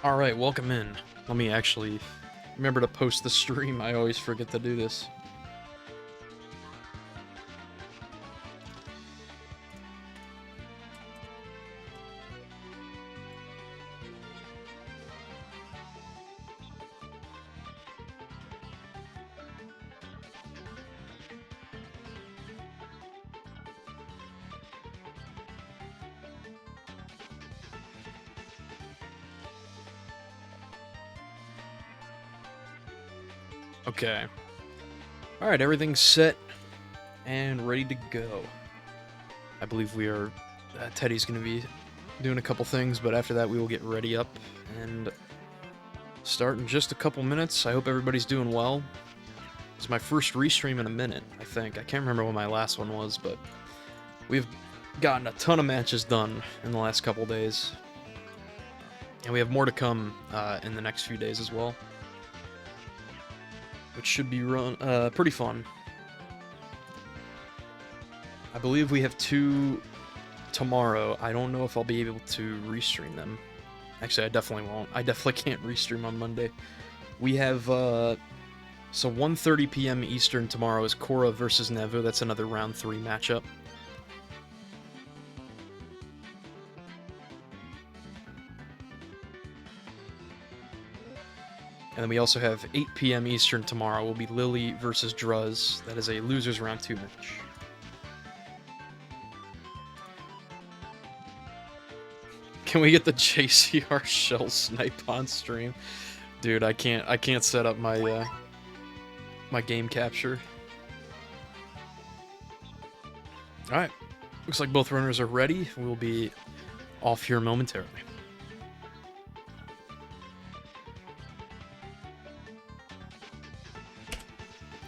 Alright, welcome in. Let me actually remember to post the stream. I always forget to do this. Okay. Alright, everything's set and ready to go. I believe we are... Teddy's going to be doing a couple things, but after that we will get ready up and start in just a couple minutes. I hope everybody's doing well. It's my first restream in a minute, I think. I can't remember what my last one was, but we've gotten a ton of matches done in the last couple days. And we have more to come in the next few days as well, which should be pretty fun. I believe we have 2 tomorrow. I don't know if I'll be able to restream them. Actually, I definitely won't. I definitely can't restream on Monday. We have, so 1:30 p.m. Eastern tomorrow is Korra versus Nevu. That's another round 3 matchup. And then we also have 8 p.m. Eastern tomorrow will be Lily versus Druz. That is a losers round 2 match. Can we get the JCR shell snipe on stream? Dude, I can't set up my my game capture. Alright. Looks like both runners are ready. We'll be off here momentarily.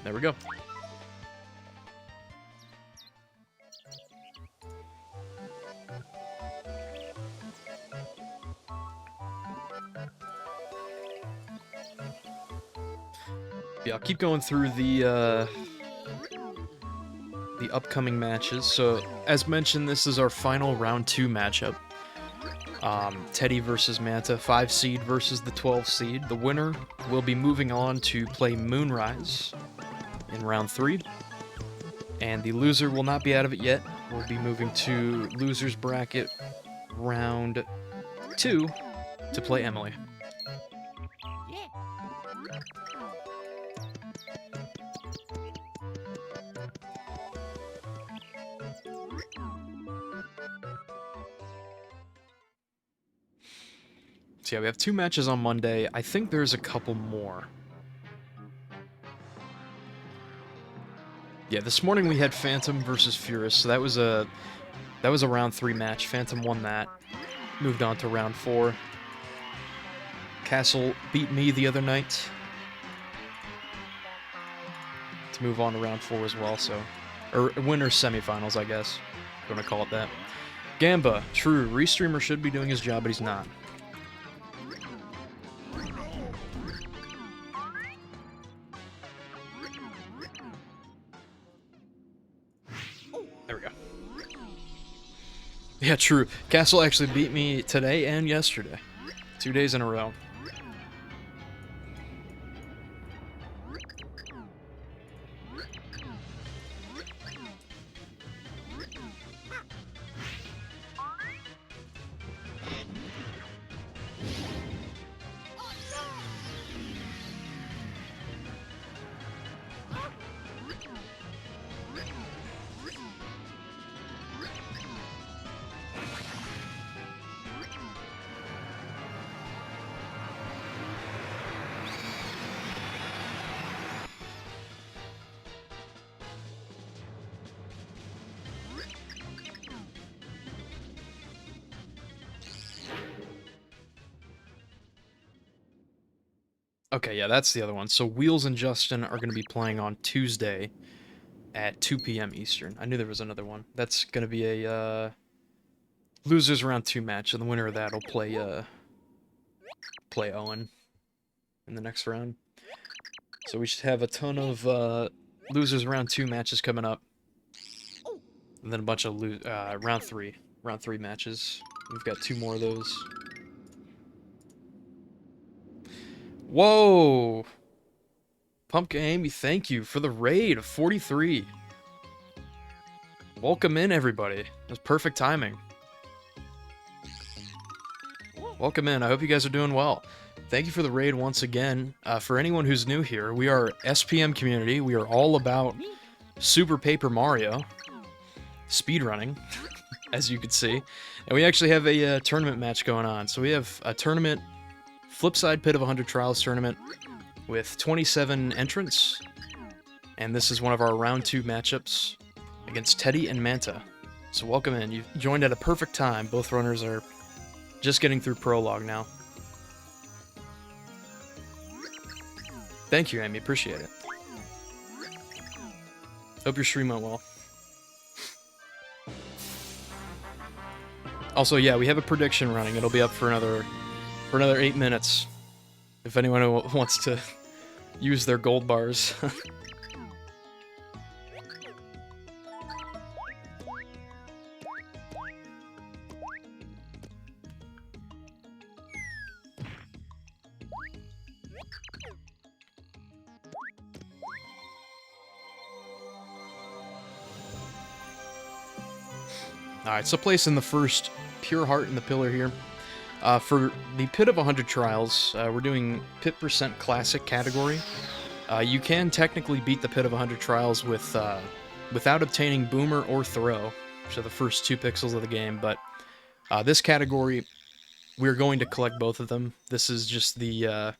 There we go. Yeah, I'll keep going through the upcoming matches. So, as mentioned, this is our final round 2 matchup. Teddy versus Manta, 5 seed versus the 12 seed. The winner will be moving on to play Moonrise in round 3. And the loser will not be out of it yet. We'll be moving to loser's bracket round 2 to play Emily. So yeah, we have 2 matches on Monday. I think there's a couple more. Yeah, this morning we had Phantom versus Furious, so that was a round 3 match. Phantom won that. Moved on to round 4. Castle beat me the other night to move on to round 4 as well, so... Or winners semifinals, I guess. I'm gonna call it that. Gamba, true, Restreamer should be doing his job, but he's not. There we go. Yeah, true. Castle actually beat me today and yesterday. 2 days in a row. Okay, yeah, that's the other one. So Wheels and Justin are going to be playing on Tuesday at 2 p.m. Eastern. I knew there was another one. That's going to be a losers round 2 match, and the winner of that will play Owen in the next round. So we should have a ton of losers round 2 matches coming up, and then a bunch of round 3 matches. We've got 2 more of those. Whoa! Pumpkin Amy, thank you for the raid of 43. Welcome in, everybody. That's perfect timing. Welcome in. I hope you guys are doing well. Thank you for the raid once again. For anyone who's new here, we are SPM community. We are all about Super Paper Mario speedrunning, as you can see. And we actually have a tournament match going on. So we have a tournament, Flipside Pit of 100 Trials tournament with 27 entrants. And this is one of our round 2 matchups against Teddy and Manta. So welcome in. You've joined at a perfect time. Both runners are just getting through prologue now. Thank you, Amy. Appreciate it. Hope your stream went well. Also, yeah, we have a prediction running. It'll be up for another 8 minutes. If anyone wants to use their gold bars. Alright, so placing the first Pure Heart in the pillar here. For the Pit of 100 Trials, we're doing Pit % Classic category. You can technically beat the Pit of 100 Trials with without obtaining Boomer or Throw, which are the first 2 pixels of the game, but this category, we're going to collect both of them. This is just the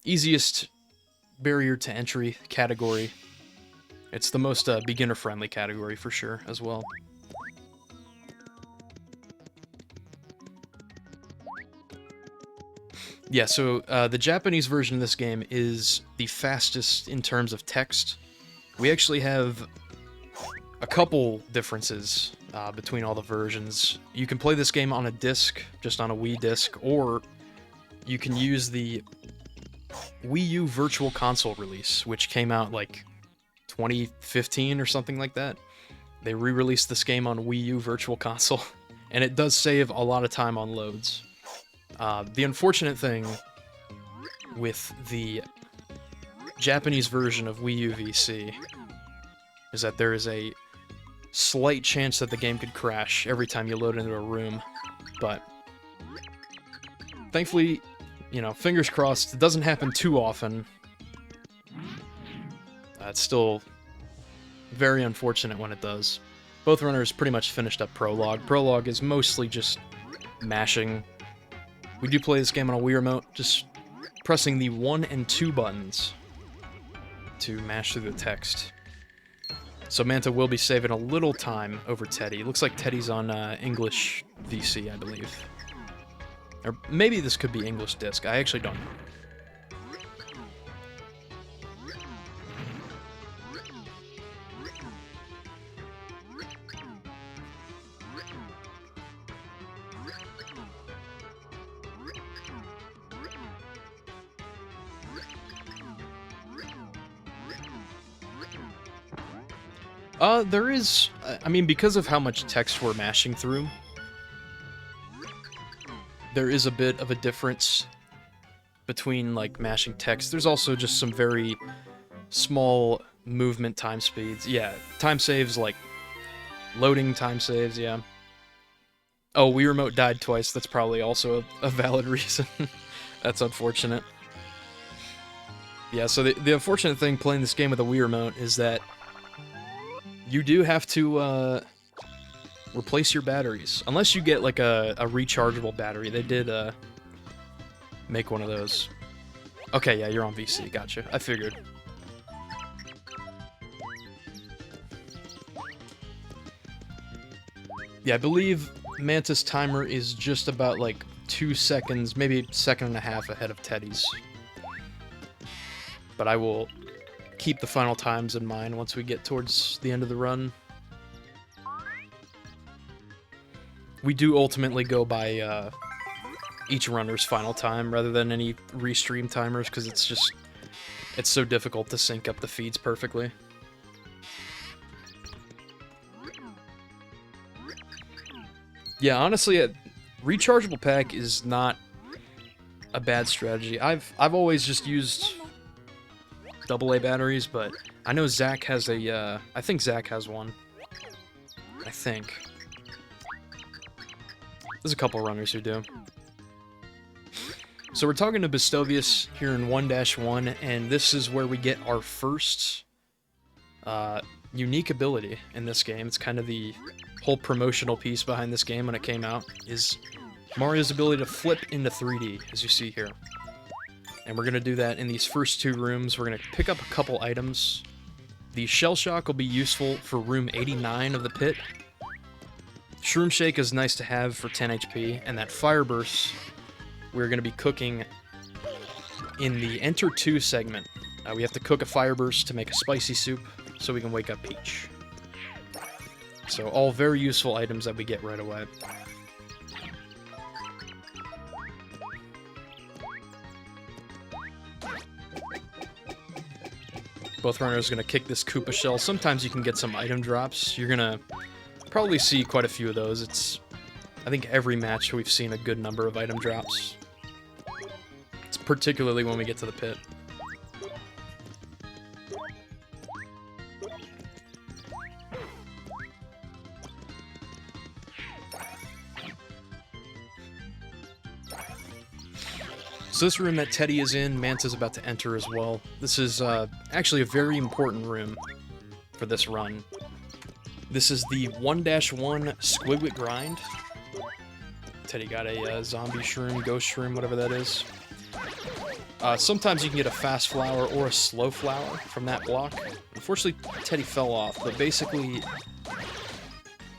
easiest barrier to entry category. It's the most beginner-friendly category for sure, as well. Yeah, so the Japanese version of this game is the fastest in terms of text. We actually have a couple differences between all the versions. You can play this game on a disc, just on a Wii disc, or you can use the Wii U Virtual Console release, which came out like 2015 or something like that. They re-released this game on Wii U Virtual Console, and it does save a lot of time on loads. The unfortunate thing with the Japanese version of Wii U VC is that there is a slight chance that the game could crash every time you load into a room, but thankfully, you know, fingers crossed, it doesn't happen too often. It's still very unfortunate when it does. Both runners pretty much finished up Prologue. Prologue is mostly just mashing. We do play this game on a Wii Remote, just pressing the 1 and 2 buttons to mash through the text. So Manta will be saving a little time over Teddy. Looks like Teddy's on English VC, I believe. Or maybe this could be English disc. I actually don't know. There is, I mean, because of how much text we're mashing through, there is a bit of a difference between, like, mashing text. There's also just some very small movement time speeds. Yeah, time saves, like, loading time saves, yeah. Oh, Wii Remote died twice. That's probably also a valid reason. That's unfortunate. Yeah, so the unfortunate thing playing this game with a Wii Remote is that you do have to replace your batteries. Unless you get like a rechargeable battery. They did make one of those. Okay, yeah, you're on VC. Gotcha. I figured. Yeah, I believe Manta's timer is just about like 2 seconds, maybe 1.5 seconds ahead of Teddy's. But I will keep the final times in mind once we get towards the end of the run. We do ultimately go by each runner's final time rather than any restream timers, because it's so difficult to sync up the feeds perfectly. Yeah, honestly, a rechargeable pack is not a bad strategy. I've always just used AA batteries, but I know Zach has a, I think Zach has one. I think. There's a couple runners who do. So we're talking to Bestovius here in 1-1, and this is where we get our first unique ability in this game. It's kind of the whole promotional piece behind this game when it came out, is Mario's ability to flip into 3D, as you see here. And we're going to do that in these first two rooms. We're going to pick up a couple items. The Shell Shock will be useful for room 89 of the pit. Shroom Shake is nice to have for 10 HP, and that Fire Burst we're going to be cooking in the Enter 2 segment. We have to cook a Fire Burst to make a spicy soup so we can wake up Peach. So all very useful items that we get right away. Both runners are going to kick this Koopa Shell. Sometimes you can get some item drops. You're going to probably see quite a few of those. It's, I think every match we've seen a good number of item drops. It's particularly when we get to the pit. So this room that Teddy is in, Manta's about to enter as well. This is actually a very important room for this run. This is the 1-1 Squigwit Grind. Teddy got a zombie shroom, ghost shroom, whatever that is. Sometimes you can get a fast flower or a slow flower from that block. Unfortunately, Teddy fell off, but basically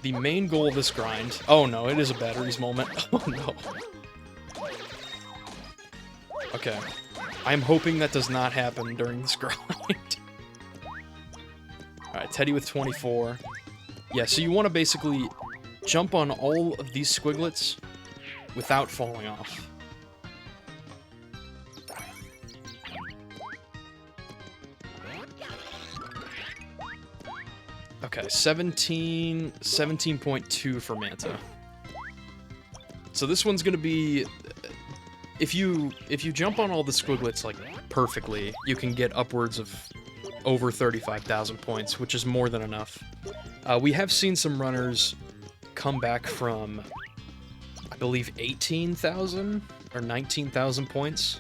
the main goal of this grind... Oh no, it is a batteries moment. Oh no. Okay. I'm hoping that does not happen during this grind. Alright, Teddy with 24. Yeah, so you want to basically jump on all of these squiglets without falling off. Okay, 17.2 for Manta. So this one's gonna be... If you jump on all the squiglets, like, perfectly, you can get upwards of over 35,000 points, which is more than enough. We have seen some runners come back from, I believe, 18,000 or 19,000 points.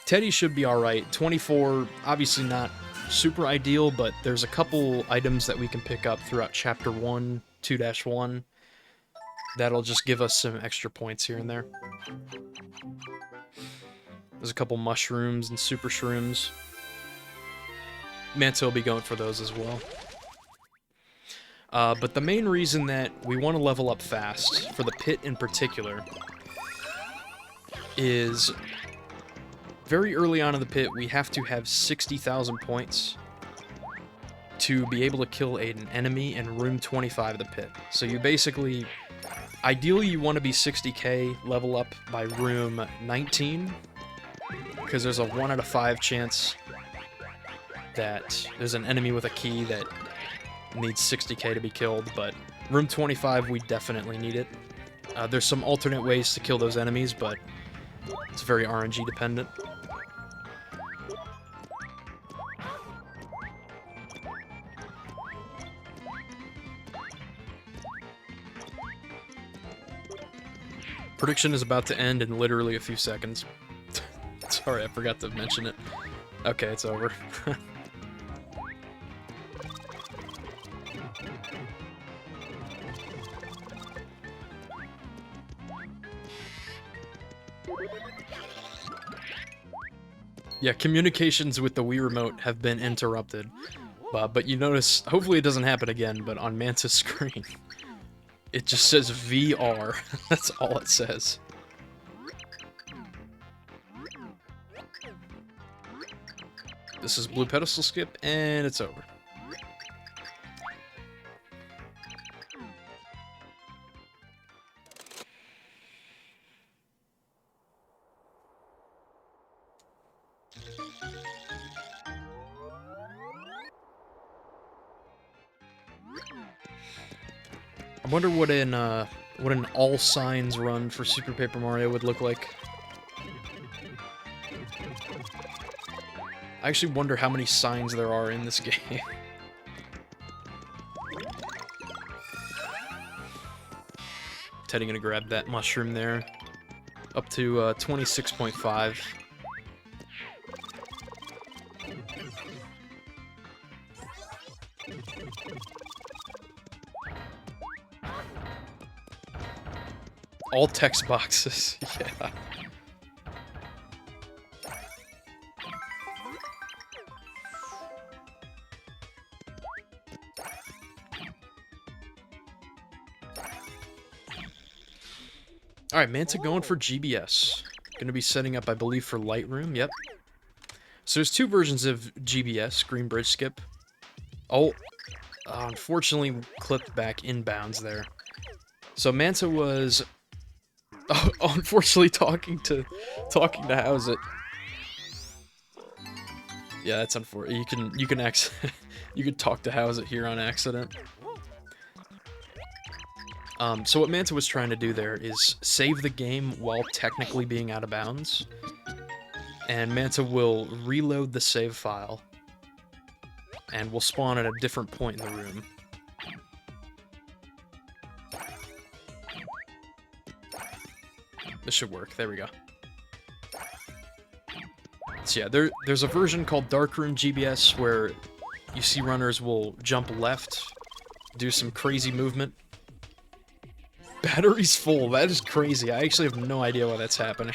Teddy should be alright. 24, obviously not super ideal, but there's a couple items that we can pick up throughout Chapter 1, 2-1. That'll just give us some extra points here and there. There's a couple mushrooms and super shrooms. Manta will be going for those as well. But the main reason that we want to level up fast, for the pit in particular, is very early on in the pit, we have to have 60,000 points to be able to kill an enemy in room 25 of the pit. So you basically... Ideally, you want to be 60k level up by room 19, because there's a 1 out of 5 chance that there's an enemy with a key that needs 60k to be killed, but room 25, we definitely need it. There's some alternate ways to kill those enemies, but it's very RNG dependent. Prediction is about to end in literally a few seconds. Sorry, I forgot to mention it. Okay, it's over. Yeah, communications with the Wii Remote have been interrupted. But you notice, hopefully it doesn't happen again, but on Manta's screen, it just says VR. That's all it says. This is Blue Pedestal Skip, and it's over. I wonder what an all signs run for Super Paper Mario would look like. I actually wonder how many signs there are in this game. Teddy gonna grab that mushroom there. Up to 26.5. All text boxes, yeah. Alright, Manta going for GBS. Gonna be setting up, I believe, for Lightroom, yep. So there's two versions of GBS, Green Bridge Skip. Oh, unfortunately clipped back inbounds there. So Manta was, unfortunately talking to House It. Yeah, that's unfortunate. You can you can talk to House It here on accident. So what Manta was trying to do there is save the game while technically being out of bounds. And Manta will reload the save file. And will spawn at a different point in the room. This should work. There we go. So yeah, there's a version called Darkroom GBS where you see runners will jump left, do some crazy movement. Battery's full. That is crazy. I actually have no idea why that's happening.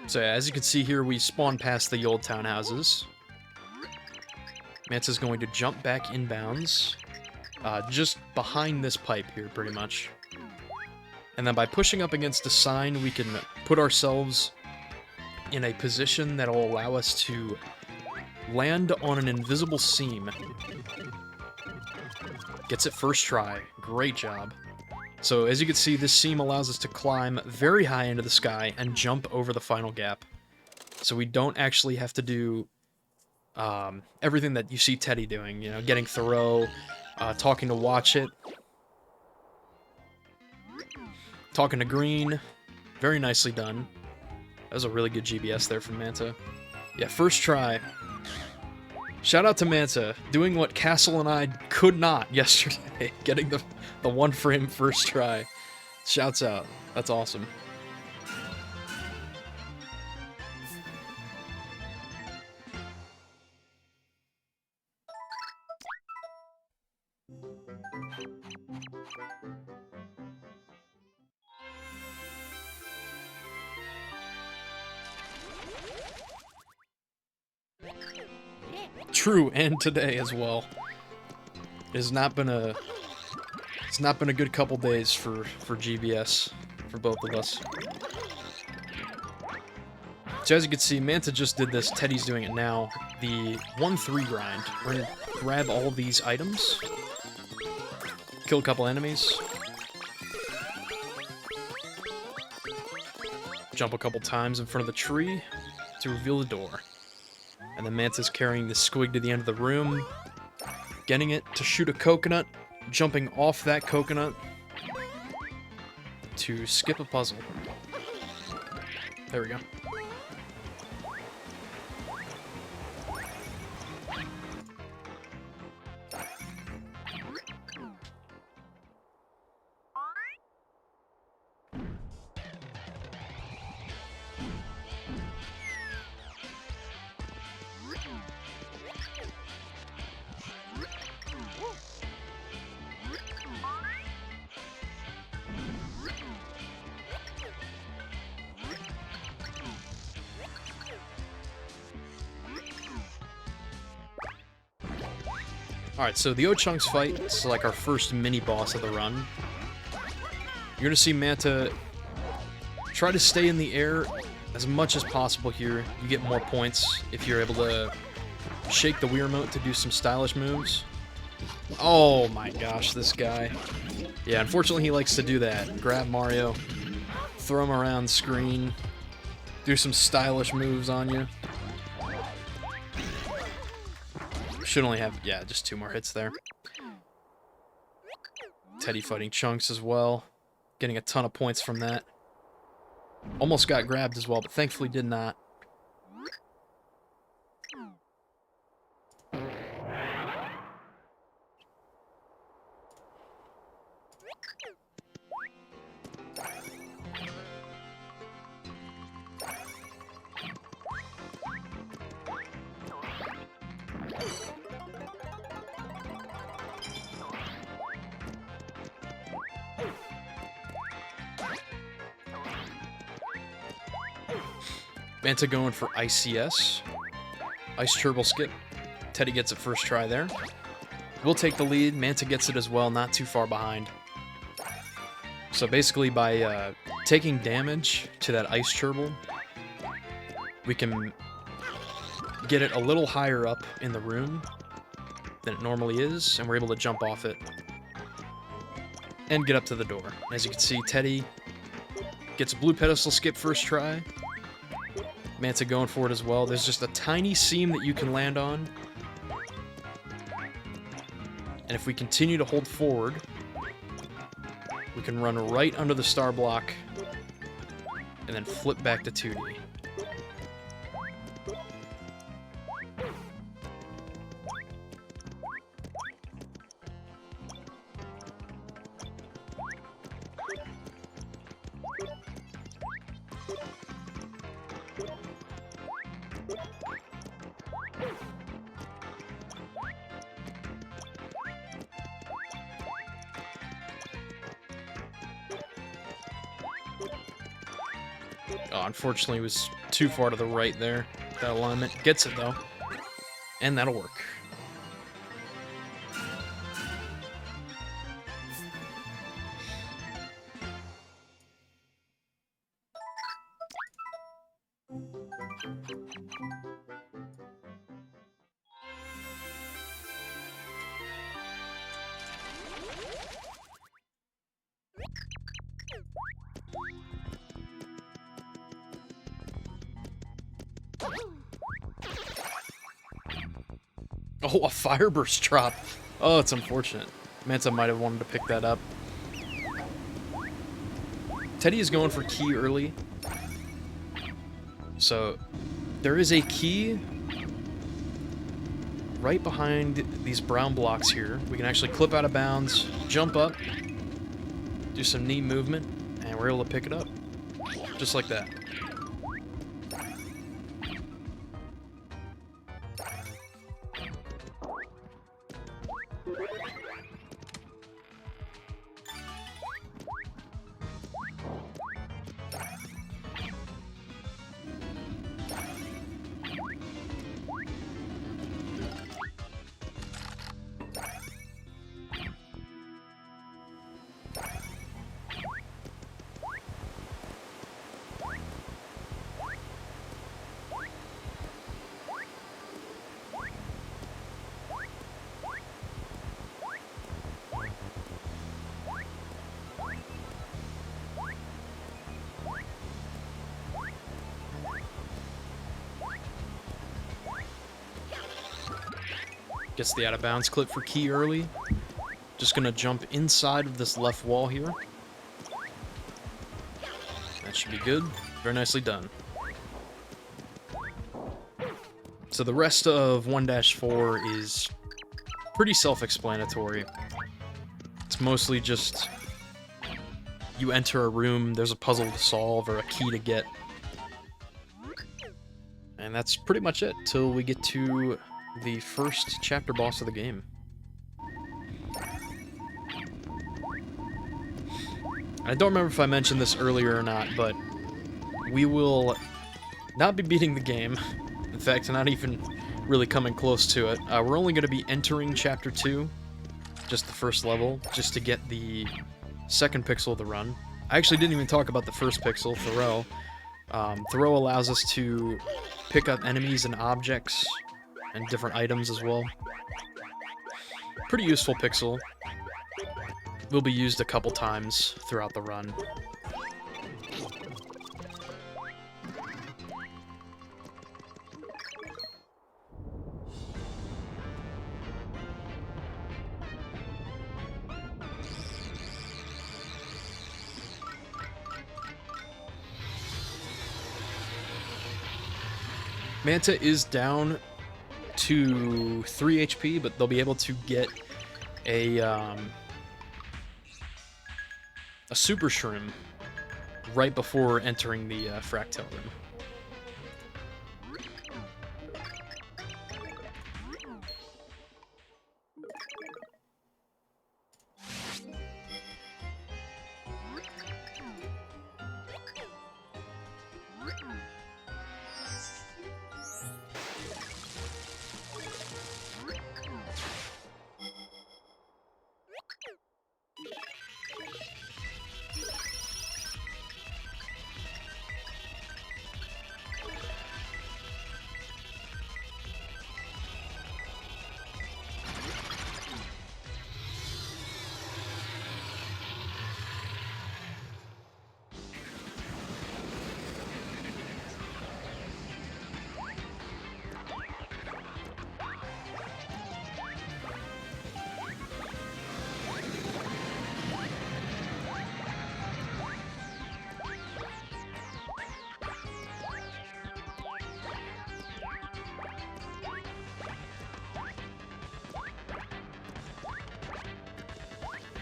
So yeah, as you can see here, we spawn past the old townhouses. Manta's going to jump back inbounds, just behind this pipe here, pretty much. And then by pushing up against a sign, we can put ourselves in a position that will allow us to land on an invisible seam. Gets it first try. Great job. So as you can see, this seam allows us to climb very high into the sky and jump over the final gap. So we don't actually have to do everything that you see Teddy doing, you know, getting Thoreau, talking to Watch It, talking to Green. Very nicely done. That was a really good GBS there from Manta. Yeah, first try. Shout out to Manta, doing what Castle and I could not yesterday, getting the one frame first try. Shouts out. That's awesome. True, and today as well. It has not been a good couple days for GBS for both of us. So as you can see, Manta just did this, Teddy's doing it now. The 1-3 grind. We're gonna grab all of these items, kill a couple enemies, jump a couple times in front of the tree to reveal the door. And then Manta's carrying the squig to the end of the room, getting it to shoot a coconut, jumping off that coconut to skip a puzzle. There we go. Alright, so the O-Chunks fight is like our first mini-boss of the run. You're gonna see Manta try to stay in the air as much as possible here. You get more points if you're able to shake the Wii Remote to do some stylish moves. Oh my gosh, this guy. Yeah, unfortunately he likes to do that. Grab Mario, throw him around screen, do some stylish moves on you. Should only have, yeah, just 2 more hits there. Teddy fighting Chunks as well. Getting a ton of points from that. Almost got grabbed as well, but thankfully did not. Manta going for ICS. Ice Turbo Skip. Teddy gets it first try there. We'll take the lead. Manta gets it as well, not too far behind. So basically by taking damage to that Ice Turbo, we can get it a little higher up in the room than it normally is, and we're able to jump off it and get up to the door. As you can see, Teddy gets a blue pedestal skip first try. Manta going for it as well. There's just a tiny seam that you can land on. And if we continue to hold forward, we can run right under the star block and then flip back to 2D. Oh, unfortunately, it was too far to the right there. That alignment gets it, though. And that'll work. Oh, a fire burst drop. Oh, it's unfortunate. Manta might have wanted to pick that up. Teddy is going for key early. So, there is a key right behind these brown blocks here. We can actually clip out of bounds, jump up, do some neat movement, and we're able to pick it up. Just like that. Gets the out of bounds clip for key early. Just gonna jump inside of this left wall here. That should be good. Very nicely done. So the rest of 1-4 is pretty self-explanatory. It's mostly just you enter a room, there's a puzzle to solve or a key to get. And that's pretty much it till we get to the first chapter boss of the game. I don't remember if I mentioned this earlier or not, but we will not be beating the game. In fact, not even really coming close to it. We're only going to be entering Chapter 2, just the first level, just to get the second pixel of the run. I actually didn't even talk about the first pixel, Throw. Throw allows us to pick up enemies and objects and different items as well. Pretty useful pixel. Will be used a couple times throughout the run. Manta is down to 3 HP, but they'll be able to get a Super Shroom right before entering the Fractal Room.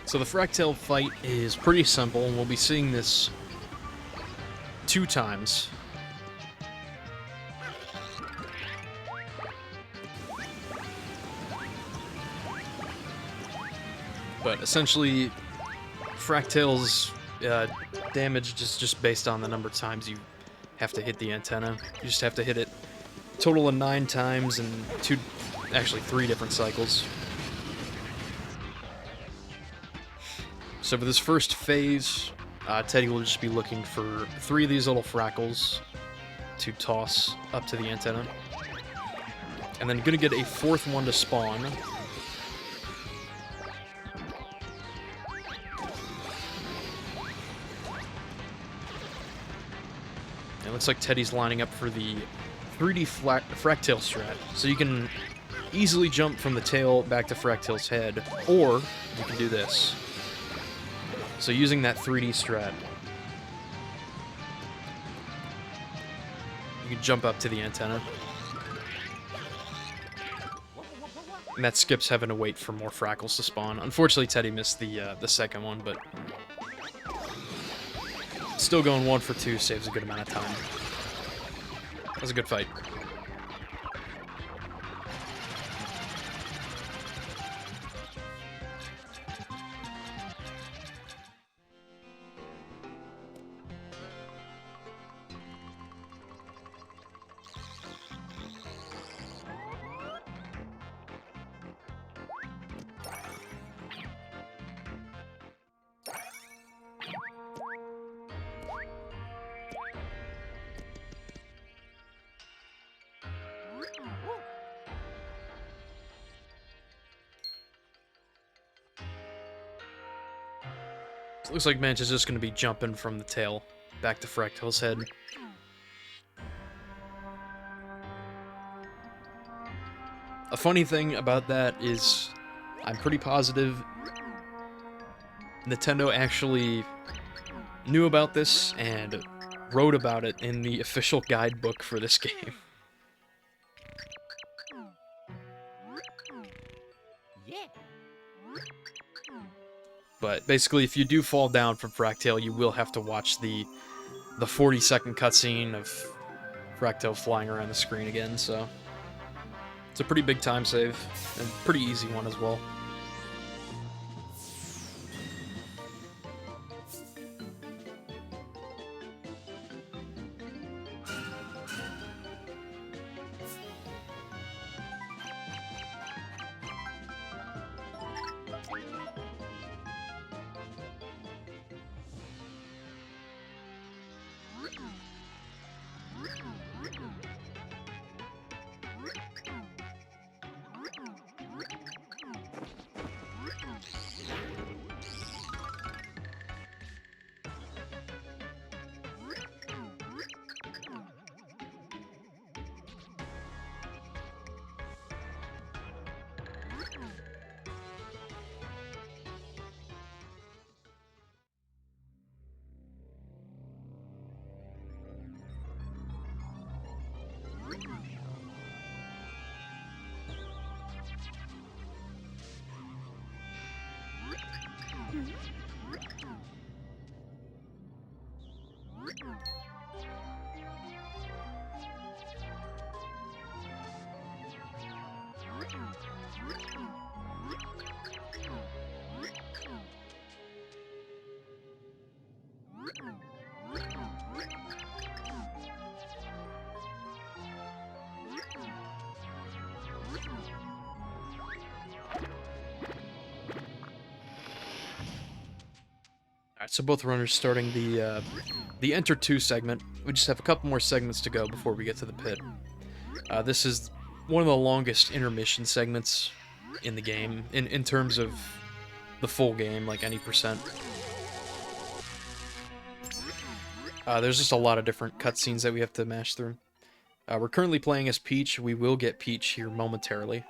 So the Fractal fight is pretty simple, and we'll be seeing this 2 times. But essentially, Fractal's damage is just based on the number of times you have to hit the antenna. You just have to hit it a total of 9 times in 3 different cycles. So for this first phase, Teddy will just be looking for 3 of these little Frackles to toss up to the antenna. And then gonna get a 4th one to spawn. It looks like Teddy's lining up for the 3D Fractal strat. So you can easily jump from the tail back to Fractal's head, or you can do this. So using that 3D strat, you can jump up to the antenna. And that skips having to wait for more Frackles to spawn. Unfortunately, Teddy missed the second one, but still going 1 for 2 saves a good amount of time. That was a good fight. So looks like Manta's just going to be jumping from the tail back to Fractal's head. A funny thing about that is I'm pretty positive Nintendo actually knew about this and wrote about it in the official guidebook for this game. But basically, if you do fall down from Fractal, you will have to watch the 40-second cutscene of Fractal flying around the screen again, so it's a pretty big time save, and pretty easy one as well. Alright, so both runners starting the Enter 2 segment. We just have a couple more segments to go before we get to the pit. This is one of the longest intermission segments in the game, in terms of the full game, like any percent. There's just a lot of different cutscenes that we have to mash through. We're currently playing as Peach. We will get Peach here momentarily.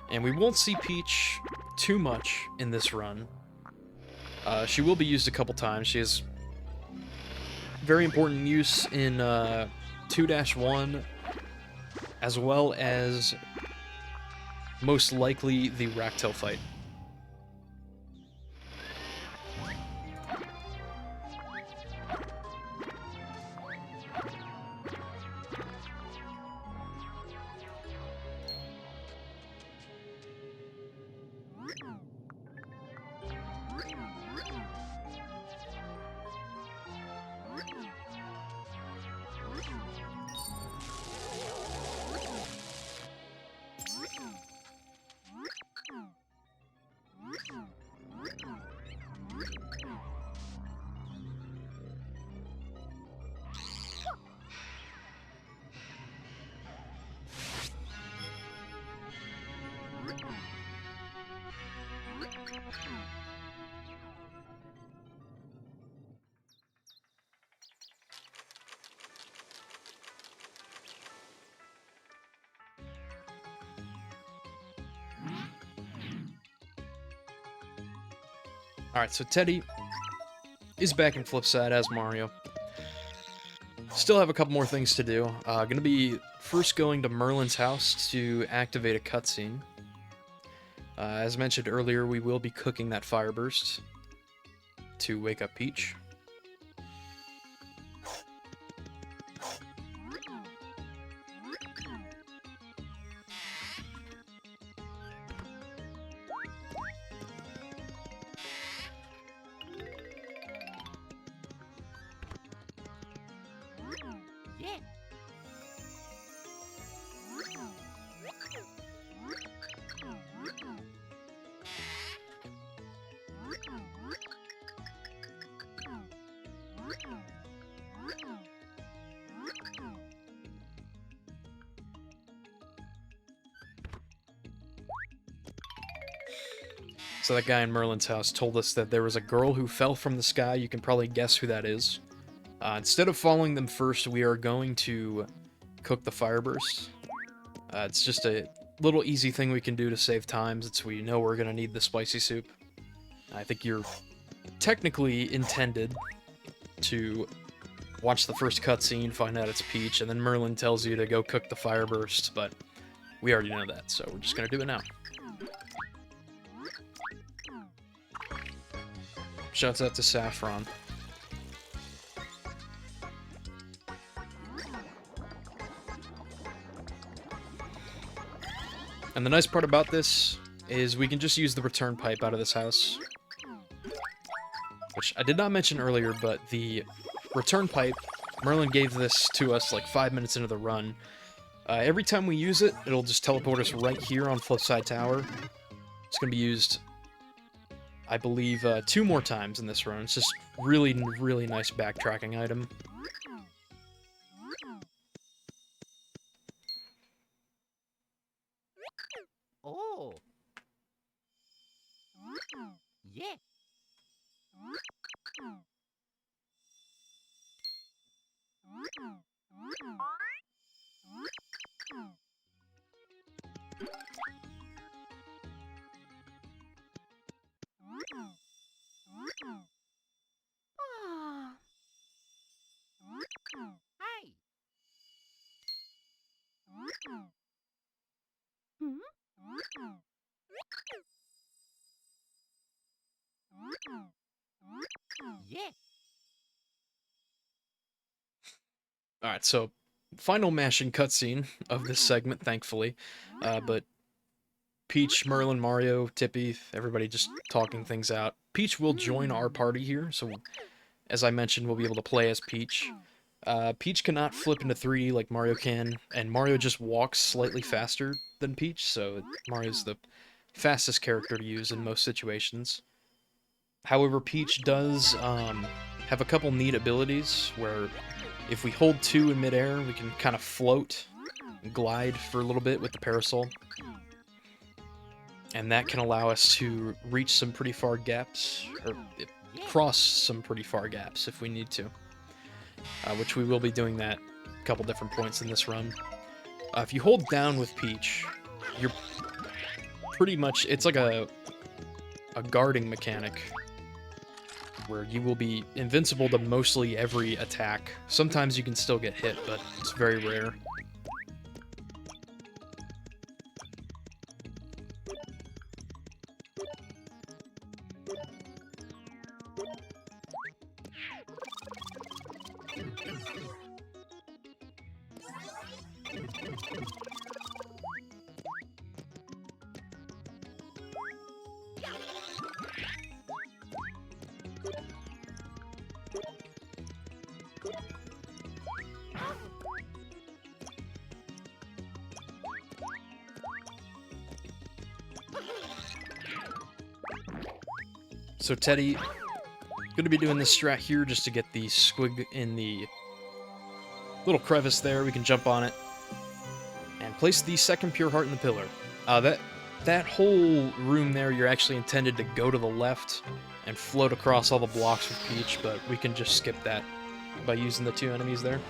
And we won't see Peach too much in this run. She will be used a couple times. She has very important use in 2-1, as well as most likely the Ractail fight. Alright, so Teddy is back in Flipside as Mario. Still have a couple more things to do. Gonna be first going to Merlin's house to activate a cutscene. As mentioned earlier, we will be cooking that fire burst to wake up Peach. So that guy in Merlin's house told us that there was a girl who fell from the sky. You can probably guess who that is. Instead of following them first, we are going to cook the fire burst. It's just a little easy thing we can do to save time, since we know we're going to need the spicy soup. I think you're technically intended to watch the first cutscene, find out it's Peach, and then Merlin tells you to go cook the fire burst, but we already know that, so we're just going to do it now. Shouts out to Saffron. And the nice part about this is we can just use the return pipe out of this house. Which I did not mention earlier, but the return pipe, Merlin gave this to us like 5 minutes into the run. Every time we use it, it'll just teleport us right here on Flipside Tower. It's going to be used, I believe, 2 more times in this run. It's just really, really nice backtracking item. Oh. Yeah. Hi. Hmm? Yeah. Alright, so final mashing cutscene of this segment, thankfully. But Peach, Merlin, Mario, Tippy, everybody just talking things out. Peach will join our party here, so as I mentioned, we'll be able to play as Peach. Peach cannot flip into 3D like Mario can, and Mario just walks slightly faster than Peach, so Mario's the fastest character to use in most situations. However, Peach does have a couple neat abilities where if we hold 2 in midair, we can kind of float and glide for a little bit with the parasol. And that can allow us to reach some pretty far gaps, or cross some pretty far gaps if we need to. Which we will be doing that a couple different points in this run. If you hold down with Peach, you're pretty much... It's like a guarding mechanic, where you will be invincible to mostly every attack. Sometimes you can still get hit, but it's very rare. So Teddy, gonna be doing this strat here just to get the squig in the little crevice there. We can jump on it and place the second pure heart in the pillar. That whole room there, you're actually intended to go to the left and float across all the blocks with Peach, but we can just skip that by using the 2 enemies there.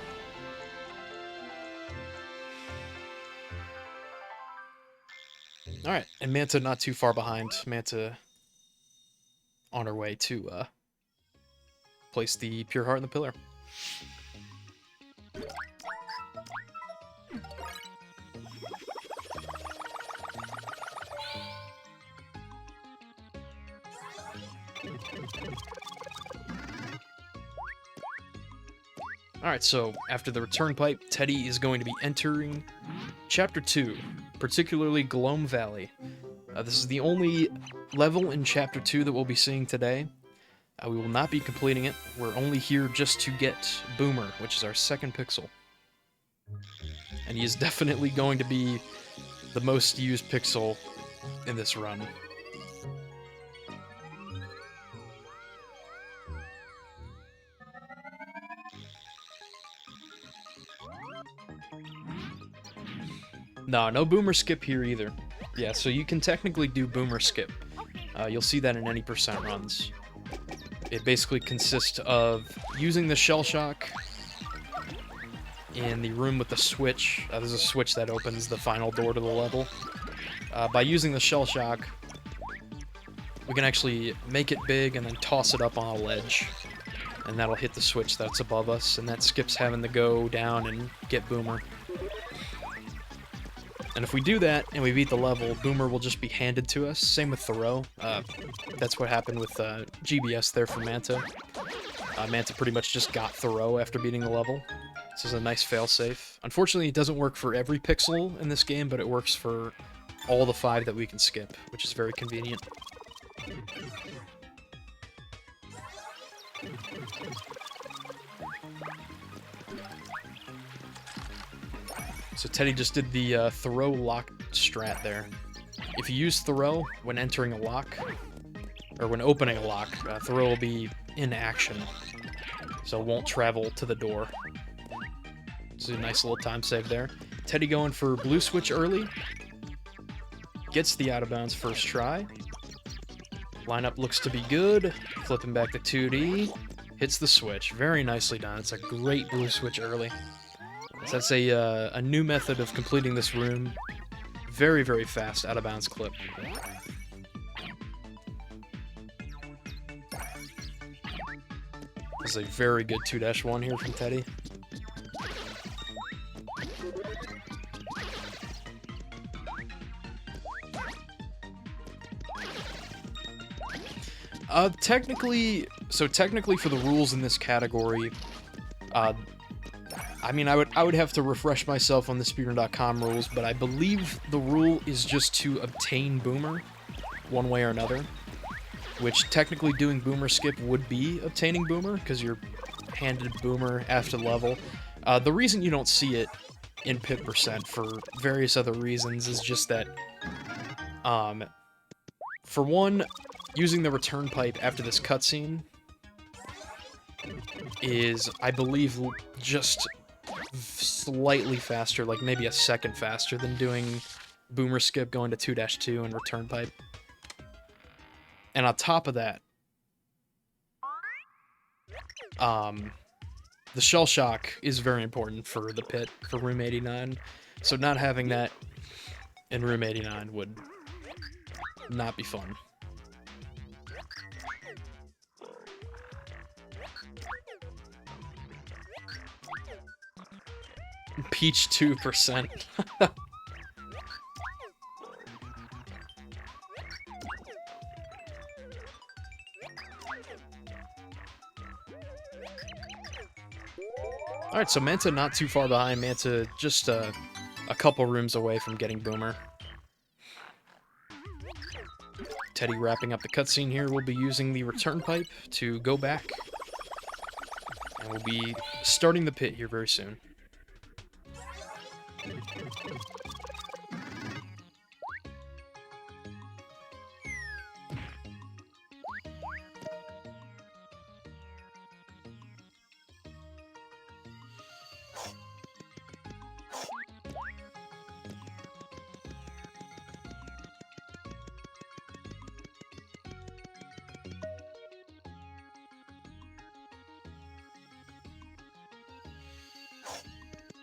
Alright, and Manta not too far behind. Manta on her way to place the pure heart in the pillar. Alright, so after the return pipe, Teddy is going to be entering Chapter 2, particularly Gloam Valley. This is the only level in Chapter 2 that we'll be seeing today. We will not be completing it. We're only here just to get Boomer, which is our second pixel. And he is definitely going to be the most used pixel in this run. No Boomer skip here either. Yeah, so you can technically do Boomer skip. You'll see that in any percent runs. It basically consists of using the shell shock in the room with the switch. There's a switch that opens the final door to the level. By using the shell shock, we can actually make it big and then toss it up on a ledge. And that'll hit the switch that's above us, and that skips having to go down and get Boomer. And if we do that, and we beat the level, Boomer will just be handed to us. Same with Thoreau. That's what happened with GBS there for Manta. Manta pretty much just got Thoreau after beating the level. This is a nice failsafe. Unfortunately, it doesn't work for every pixel in this game, but it works for all the 5 that we can skip, which is very convenient. So Teddy just did the Thoreau lock strat there. If you use Thoreau when entering a lock, or when opening a lock, Thoreau will be in action, so it won't travel to the door. It's a nice little time save there. Teddy going for blue switch early. Gets the out of bounds first try. Lineup looks to be good. Flipping back to 2D. Hits the switch. Very nicely done. It's a great blue switch early. So that's a new method of completing this room. Very, very fast out of bounds clip. This is a very good 2-1 here from Teddy. Technically for the rules in this category, I mean, I would have to refresh myself on the speedrun.com rules, but I believe the rule is just to obtain Boomer, one way or another. Which technically doing Boomer skip would be obtaining Boomer, because you're handed Boomer after level. The reason you don't see it in pip percent for various other reasons is just that For one, using the return pipe after this cutscene is, I believe, just slightly faster, like maybe a second faster than doing boomer skip going to 2-2 and return pipe. And on top of that, the shell shock is very important for the pit, for room 89. So not having that in room 89 would not be fun. Peach 2%. Alright, so Manta not too far behind. Manta just a couple rooms away from getting Boomer. Teddy wrapping up the cutscene here. We'll be using the return pipe to go back. And we'll be starting the pit here very soon.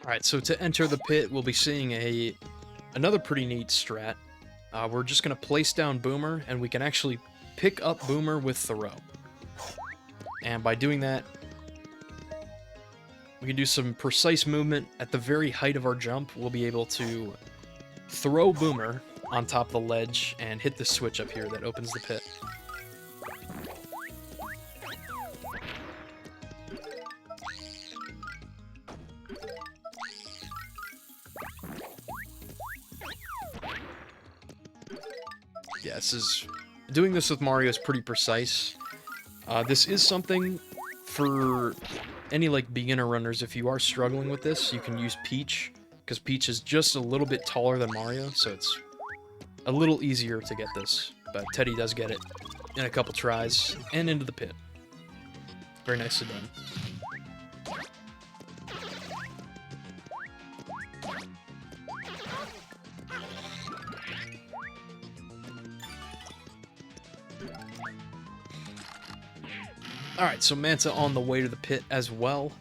Alright, so to enter the pit, we'll be seeing another pretty neat strat. We're just going to place down Boomer, and we can actually pick up Boomer with Throw. And by doing that, we can do some precise movement. At the very height of our jump, we'll be able to throw Boomer on top of the ledge and hit the switch up here that opens the pit. Yeah, doing this with Mario is pretty precise. This is something for any like beginner runners. If you are struggling with this, you can use Peach, because Peach is just a little bit taller than Mario, so it's a little easier to get this. But Teddy does get it in a couple tries and into the pit. Very nicely done. Alright, so Manta on the way to the pit as well.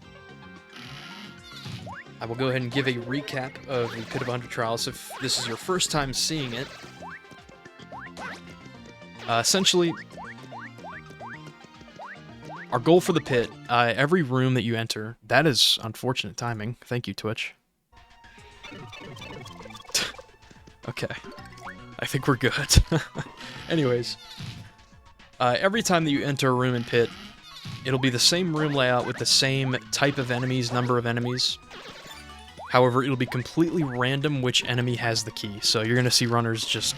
I will go ahead and give a recap of the Pit of 100 Trials if this is your first time seeing it. Essentially, our goal for the pit, every room that you enter, that is unfortunate timing. Thank you, Twitch. Okay. I think we're good. Anyways, every time that you enter a room in pit, it'll be the same room layout with the same type of enemies, number of enemies. However, it'll be completely random which enemy has the key. So you're going to see runners just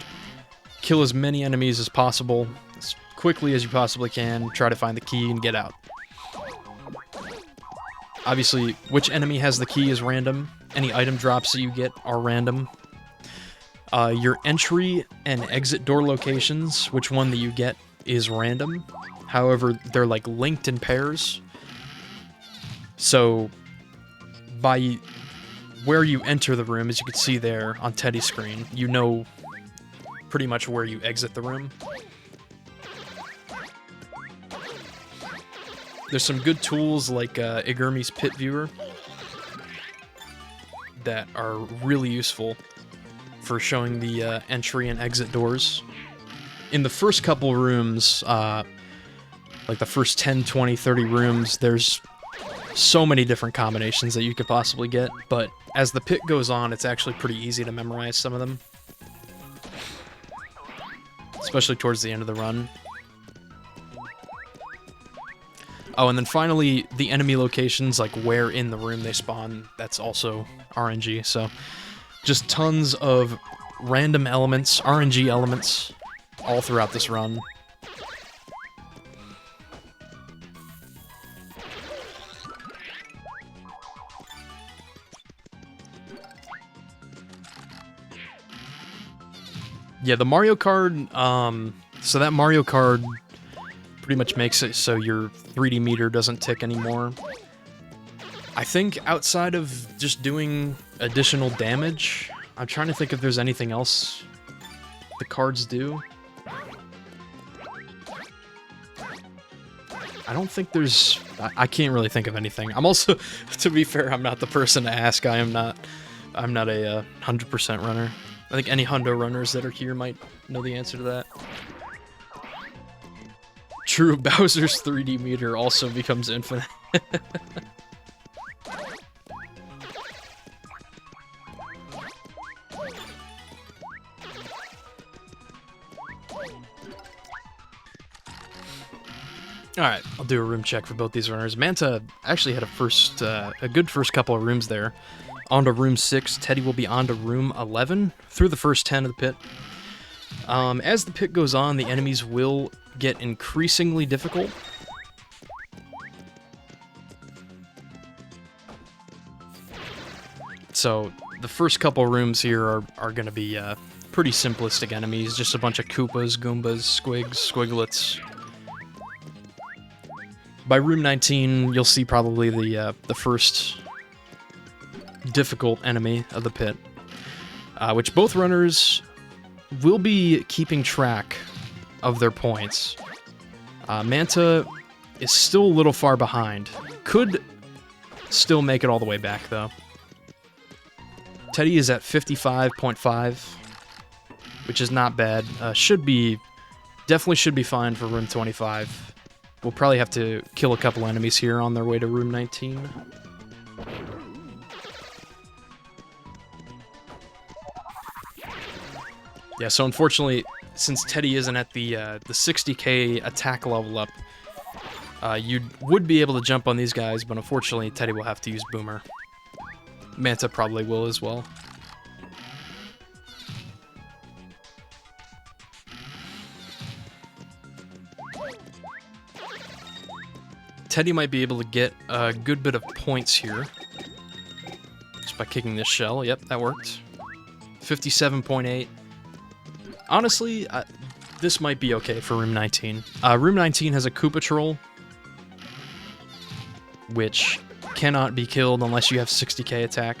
kill as many enemies as possible, as quickly as you possibly can, try to find the key and get out. Obviously, which enemy has the key is random. Any item drops that you get are random. Your entry and exit door locations, which one that you get is random. However, they're like linked in pairs. So, by where you enter the room, as you can see there on Teddy's screen, you know pretty much where you exit the room. There's some good tools like Igurmi's Pit Viewer that are really useful for showing the entry and exit doors. In the first couple rooms, like the first 10, 20, 30 rooms, there's so many different combinations that you could possibly get, but as the pit goes on, it's actually pretty easy to memorize some of them. Especially towards the end of the run. Oh, and then finally, the enemy locations, like where in the room they spawn, that's also RNG, so just tons of random elements, RNG elements, all throughout this run. Yeah, the Mario Kart So that Mario card pretty much makes it so your 3D meter doesn't tick anymore. I think outside of just doing additional damage, I'm trying to think if there's anything else the cards do. I don't think there's... I can't really think of anything. I'm also, to be fair, I'm not the person to ask. I'm not a 100% runner. I think any hundo runners that are here might know the answer to that. True, Bowser's 3D meter also becomes infinite. Alright, I'll do a room check for both these runners. Manta actually had a good first couple of rooms there. On to room 6, Teddy will be on to room 11, through the first 10 of the pit. As the pit goes on, the enemies will get increasingly difficult. So, the first couple rooms here are going to be pretty simplistic enemies, just a bunch of Koopas, Goombas, Squigs, Squiglets. By room 19, you'll see probably the first difficult enemy of the pit, which both runners will be keeping track of their points. Manta is still a little far behind. Could still make it all the way back, though. Teddy is at 55.5, which is not bad. Definitely should be fine for room 25. We'll probably have to kill a couple enemies here on their way to room 19. Yeah, so unfortunately, since Teddy isn't at the 60k attack level up, you would be able to jump on these guys, but unfortunately Teddy will have to use Boomer. Manta probably will as well. Teddy might be able to get a good bit of points here. Just by kicking this shell. Yep, that worked. 57.8. Honestly, this might be okay for room 19. Room 19 has a Koopa Troll, which cannot be killed unless you have 60k attack.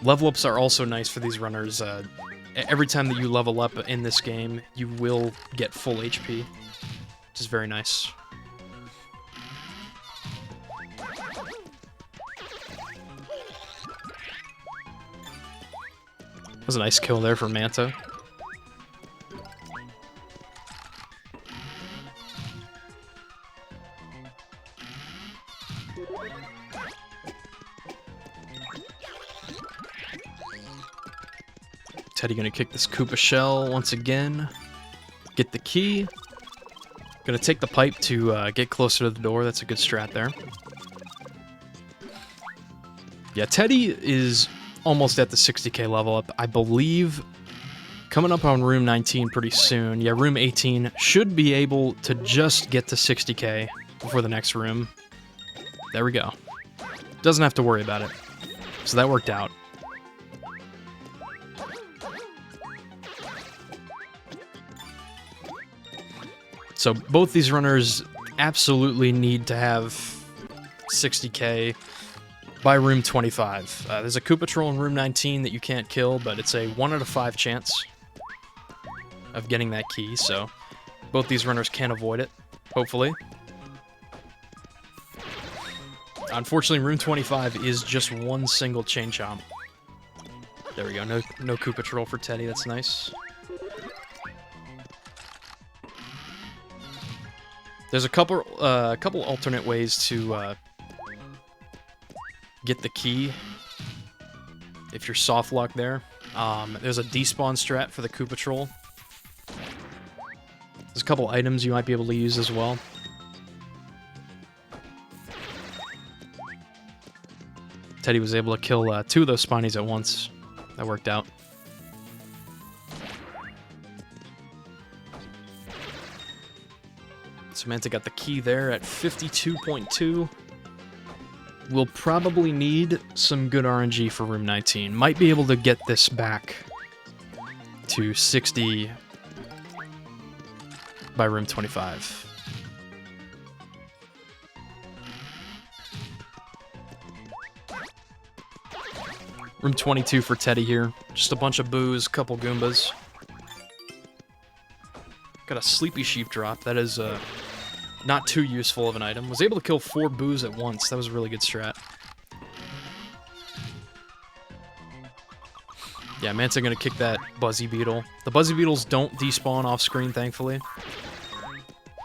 Level ups are also nice for these runners. Every time that you level up in this game, you will get full HP, which is very nice. That was a nice kill there for Manta. Teddy gonna kick this Koopa shell once again. Get the key. Gonna take the pipe to get closer to the door. That's a good strat there. Yeah, Teddy is almost at the 60k level up. I believe coming up on room 19 pretty soon. Yeah, room 18 should be able to just get to 60k before the next room. There we go. Doesn't have to worry about it. So that worked out. So both these runners absolutely need to have 60k by room 25. There's a Koopa Troll in room 19 that you can't kill, but it's a 1 out of 5 chance of getting that key, so both these runners can avoid it, hopefully. Unfortunately, room 25 is just one single chain chomp. There we go, no Koopa Troll for Teddy, that's nice. There's a couple alternate ways to get the key if you're soft locked there. There's a despawn strat for the Koopa Troll. There's a couple items you might be able to use as well. Teddy was able to kill 2 of those spawnies at once. That worked out. So Manta got the key there at 52.2. We'll probably need some good RNG for room 19. Might be able to get this back to 60 by room 25. Room 22 for Teddy here. Just a bunch of boos, couple Goombas. Got a Sleepy Sheep drop. That is not too useful of an item. Was able to kill 4 boos at once. That was a really good strat. Yeah, Manta gonna kick that Buzzy Beetle. The Buzzy Beetles don't despawn off screen, thankfully.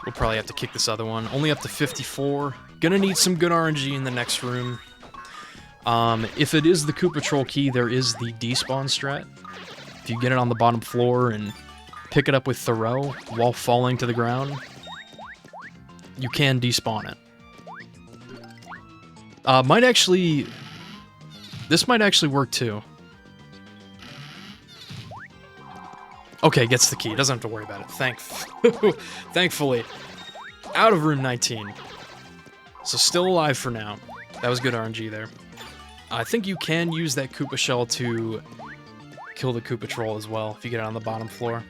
We'll probably have to kick this other one. Only up to 54. Gonna need some good RNG in the next room. If it is the Koopa Troll key, there is the despawn strat. If you get it on the bottom floor and pick it up with Thoreau while falling to the ground, you can despawn it. This might actually work too. Okay, gets the key. Doesn't have to worry about it. Thankfully. Out of room 19. So still alive for now. That was good RNG there. I think you can use that Koopa Shell to kill the Koopa Troll as well, if you get it on the bottom floor.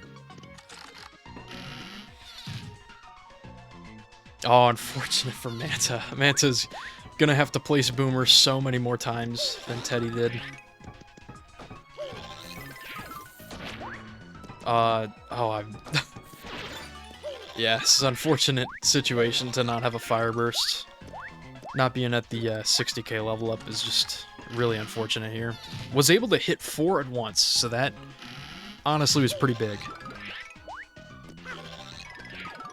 Oh, unfortunate for Manta. Manta's gonna have to place Boomer so many more times than Teddy did. Yeah, this is an unfortunate situation to not have a Fire Burst. Not being at the 60k level up is just really unfortunate here. Was able to hit 4 at once, so that honestly was pretty big.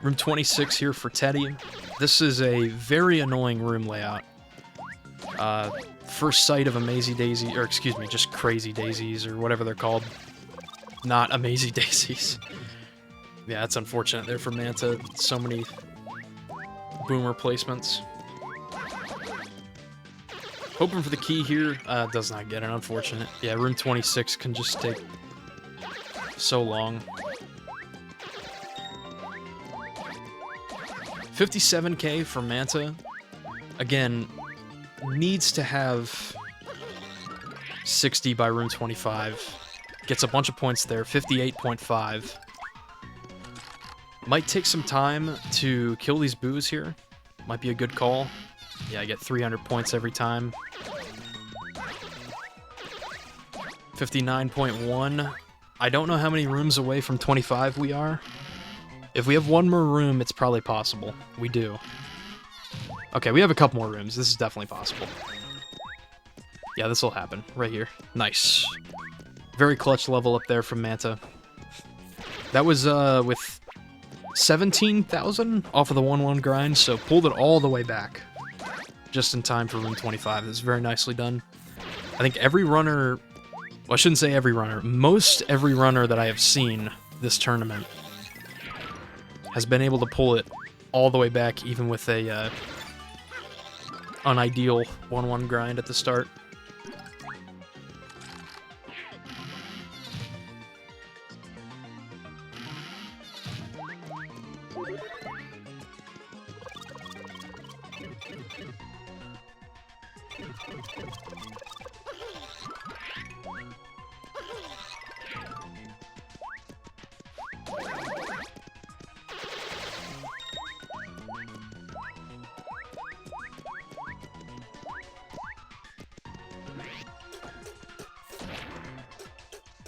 Room 26 here for Teddy. This is a very annoying room layout. First sight of Amazy Daisy, or excuse me, just Crazy Daisies, or whatever they're called. Not Amazy Daisies. Yeah, that's unfortunate there for Manta. So many Boomer placements. Hoping for the key here. Does not get it, unfortunate. Yeah, room 26 can just take so long. 57k for Manta. Again, needs to have 60 by room 25. Gets a bunch of points there, 58.5. Might take some time to kill these boos here. Might be a good call. Yeah, I get 300 points every time. 59.1. I don't know how many rooms away from 25 we are. If we have one more room, it's probably possible. We do. Okay, we have a couple more rooms. This is definitely possible. Yeah, this will happen. Right here. Nice. Very clutch level up there from Manta. That was with 17,000 off of the 1-1 grind, so pulled it all the way back. Just in time for room 25. That's very nicely done. I think every runner... Well, I shouldn't say every runner. Most every runner that I have seen this tournament has been able to pull it all the way back, even with a unideal 1-1 grind at the start.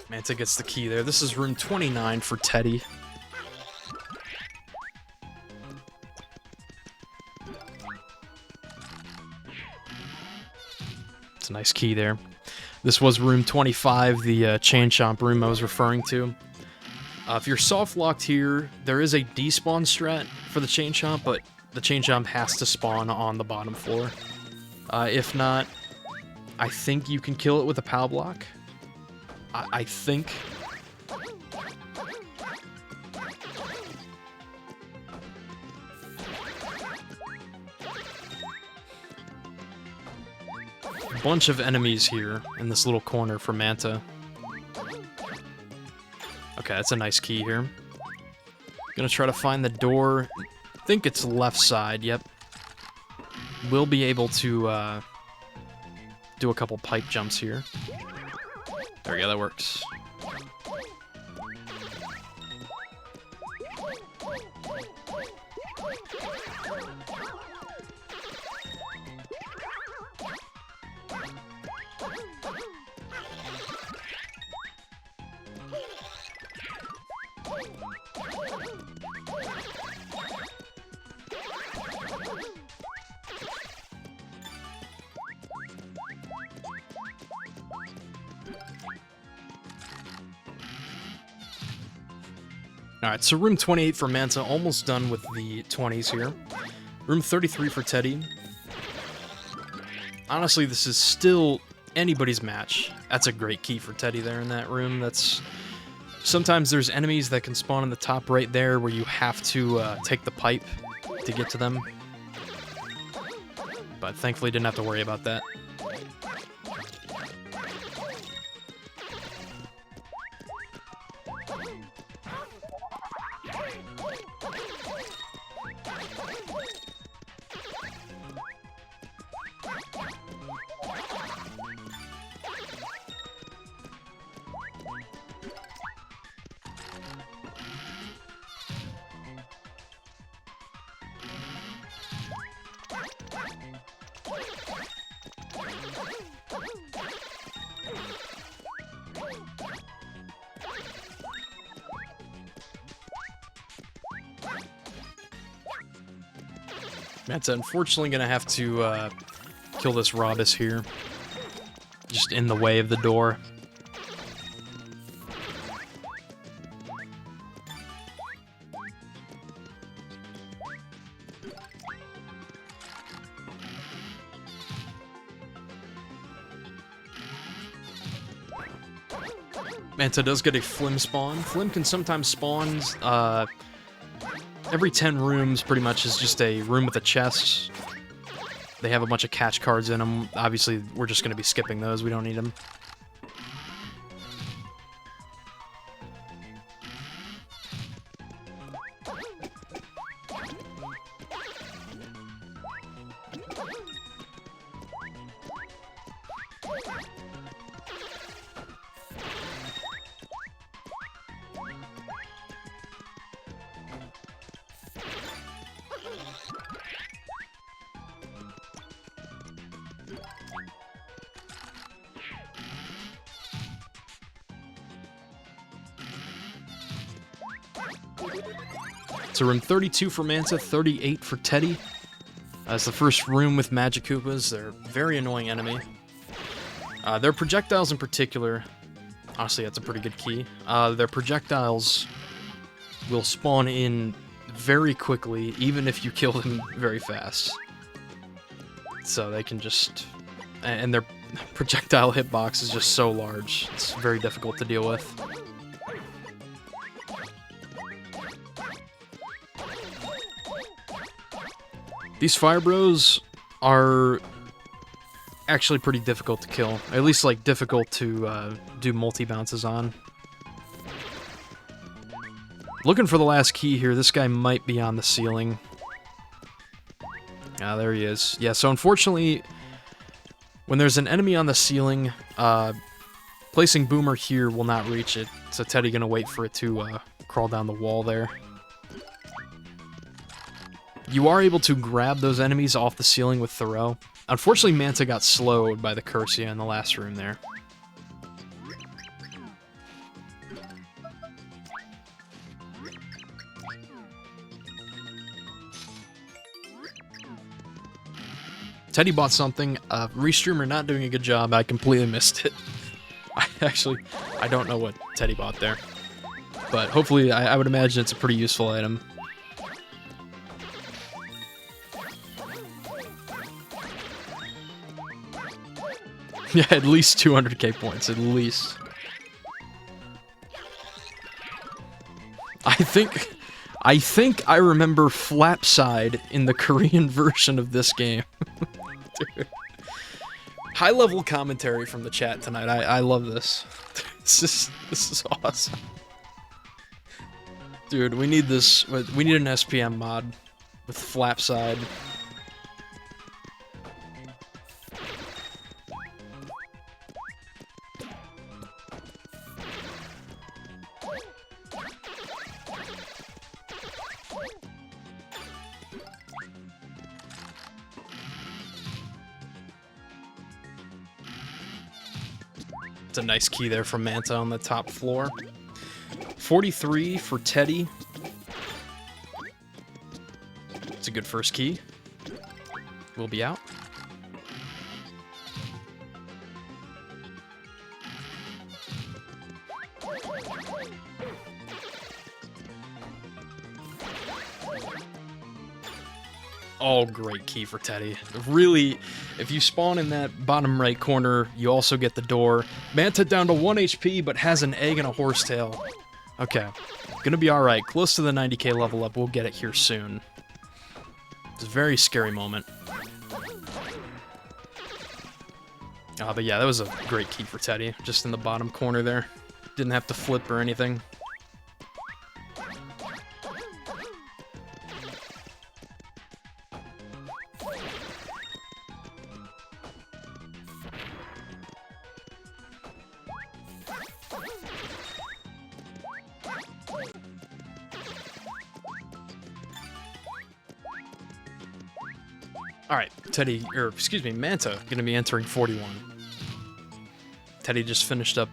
Manta gets the key there. This is room 29 for Teddy. It's a nice key there. This was room 25, the Chain Chomp room I was referring to. If you're soft locked here, there is a despawn strat for the Chain Chomp, but the Chain Chomp has to spawn on the bottom floor. If not, I think you can kill it with a POW block. I think. Bunch of enemies here in this little corner for Manta. Okay, that's a nice key here. Gonna try to find the door. I think it's left side, yep. We'll be able to do a couple pipe jumps here. There we go, that works. Alright, so room 28 for Manta, almost done with the 20s here. Room 33 for Teddy. Honestly, this is still anybody's match. That's a great key for Teddy there in that room. That's sometimes there's enemies that can spawn in the top right there where you have to take the pipe to get to them. But thankfully didn't have to worry about that. Manta unfortunately gonna have to kill this Robus here. Just in the way of the door. Manta does get a Flim spawn. Flim can sometimes spawn every 10 rooms, pretty much, is just a room with a chest. They have a bunch of catch cards in them. Obviously, we're just going to be skipping those. We don't need them. So room 32 for Manta, 38 for Teddy. That's the first room with Magic Koopas. They're a very annoying enemy. Their projectiles in particular, honestly, that's a pretty good key. Their projectiles will spawn in very quickly, even if you kill them very fast. So they can just... And their projectile hitbox is just so large. It's very difficult to deal with. These Fire Bros are actually pretty difficult to kill. At least, like, difficult to do multi-bounces on. Looking for the last key here. This guy might be on the ceiling. Ah, there he is. Yeah, so unfortunately, when there's an enemy on the ceiling, placing Boomer here will not reach it. So Teddy gonna wait for it to crawl down the wall there. You are able to grab those enemies off the ceiling with Thoreau. Unfortunately, Manta got slowed by the Cursia in the last room there. Teddy bought something. Restreamer not doing a good job. I completely missed it. I don't know what Teddy bought there. But hopefully, I would imagine it's a pretty useful item. Yeah, at least 200k points, at least. I think I remember Flapside in the Korean version of this game. Dude. High-level commentary from the chat tonight. I love this. This is awesome. Dude, we need this. We need an SPM mod with Flapside. It's a nice key there from Manta on the top floor. 43 for Teddy. It's a good first key. We'll be out. Oh, great key for Teddy. Really, if you spawn in that bottom right corner, you also get the door. Manta down to 1 HP, but has an egg and a horsetail. Okay, gonna be alright. Close to the 90k level up. We'll get it here soon. It's a very scary moment. But yeah, that was a great key for Teddy. Just in the bottom corner there. Didn't have to flip or anything. Alright, Teddy, or excuse me, Manta, gonna be entering 41. Teddy just finished up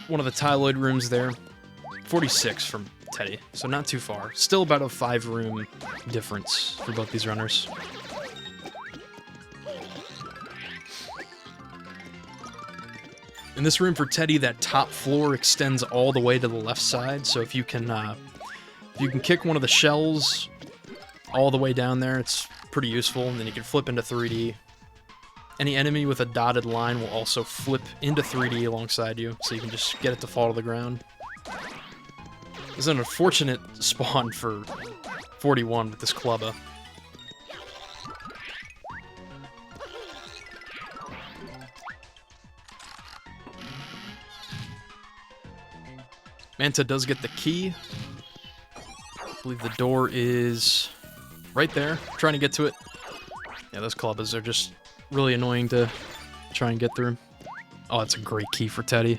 one of the Tyloid rooms there. 46 from Teddy, so not too far. Still about a 5-room difference for both these runners. In this room for Teddy, that top floor extends all the way to the left side, so if you can kick one of the shells all the way down there, it's pretty useful, and then you can flip into 3D. Any enemy with a dotted line will also flip into 3D alongside you, so you can just get it to fall to the ground. This is an unfortunate spawn for 41 with this Clubba. Manta does get the key. I believe the door is right there. Trying to get to it. Yeah, those Clubbas are just really annoying to try and get through. Oh, that's a great key for Teddy.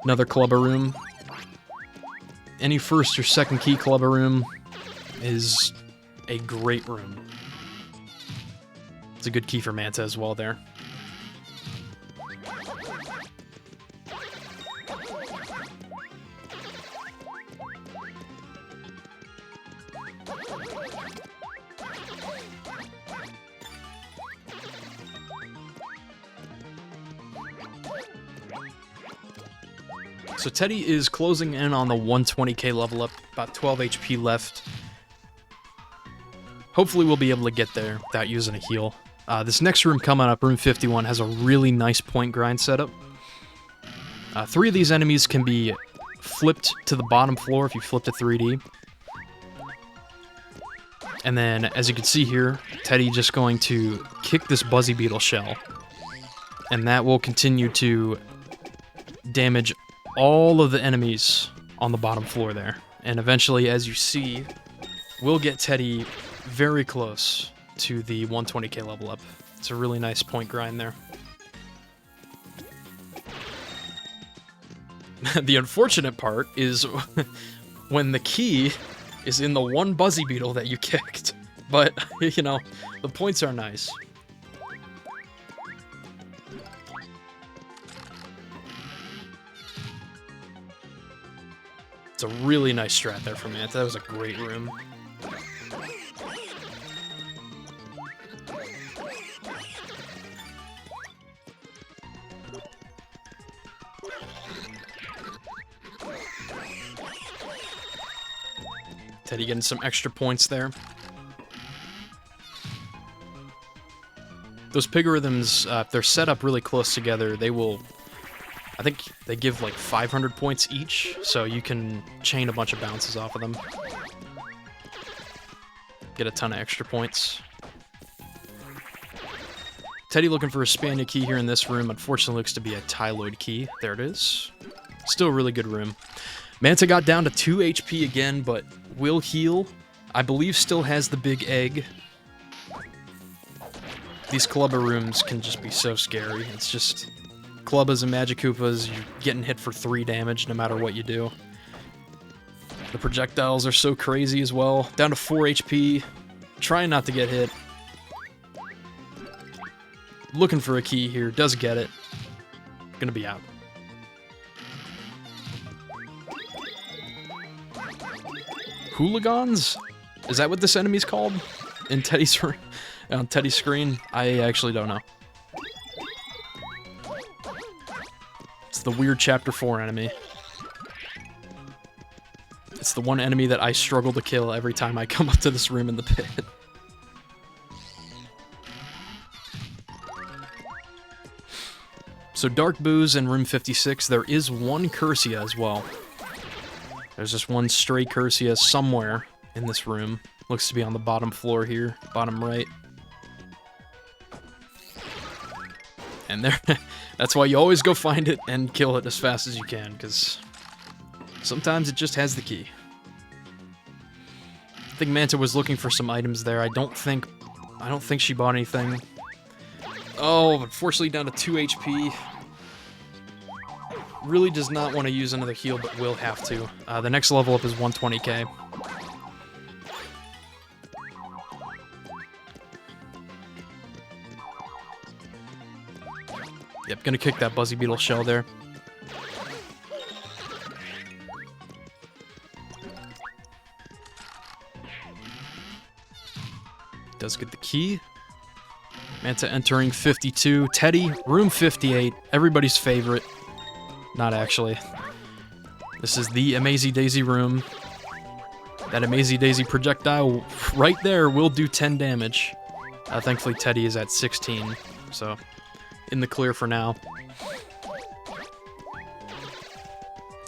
Another Clubba room. Any first or second key Clubba room is a great room. It's a good key for Manta as well there. So Teddy is closing in on the 120k level up, about 12 HP left. Hopefully we'll be able to get there without using a heal. This next room coming up, room 51, has a really nice point grind setup. 3 of these enemies can be flipped to the bottom floor if you flip to 3D. And then, as you can see here, Teddy just going to kick this Buzzy Beetle shell. And that will continue to damage all of the enemies on the bottom floor there. And eventually, as you see, we'll get Teddy very close to the 120k level up. It's a really nice point grind there. The unfortunate part is when the key is in the one Buzzy Beetle that you kicked. But, you know, the points are nice. It's a really nice strat there for Manta. That was a great room. Teddy getting some extra points there. Those Pigorhythms, if they're set up really close together, they will... I think they give like 500 points each, so you can chain a bunch of bounces off of them. Get a ton of extra points. Teddy looking for a Spania key here in this room. Unfortunately, looks to be a Tyloid key. There it is. Still a really good room. Manta got down to 2 HP again, but will heal. I believe still has the big egg. These Clubba rooms can just be so scary. It's just... Clubbas and Magikoopas, you're getting hit for 3 damage no matter what you do. The projectiles are so crazy as well. Down to 4 HP. Trying not to get hit. Looking for a key here. Does get it. Gonna be out. hooligans? Is that what this enemy's called? In Teddy's on Teddy's screen? I actually don't know. It's the weird Chapter 4 enemy. It's the one enemy that I struggle to kill every time I come up to this room in the pit. So Dark Boo's in room 56. There is one Cursia as well. There's just one stray Cursia somewhere in this room. Looks to be on the bottom floor here, bottom right. And there, that's why you always go find it and kill it as fast as you can, because sometimes it just has the key. I think Manta was looking for some items there. I don't think she bought anything. Oh, unfortunately down to 2 HP. Really does not want to use another heal, but will have to. The next level up is 120k. Yep, gonna kick that Buzzy Beetle shell there. Does get the key. Manta entering 52. Teddy, room 58. Everybody's favorite. Not actually. This is the Amazy Daisy room. That Amazy Daisy projectile right there will do 10 damage. Thankfully, Teddy is at 16, so in the clear for now.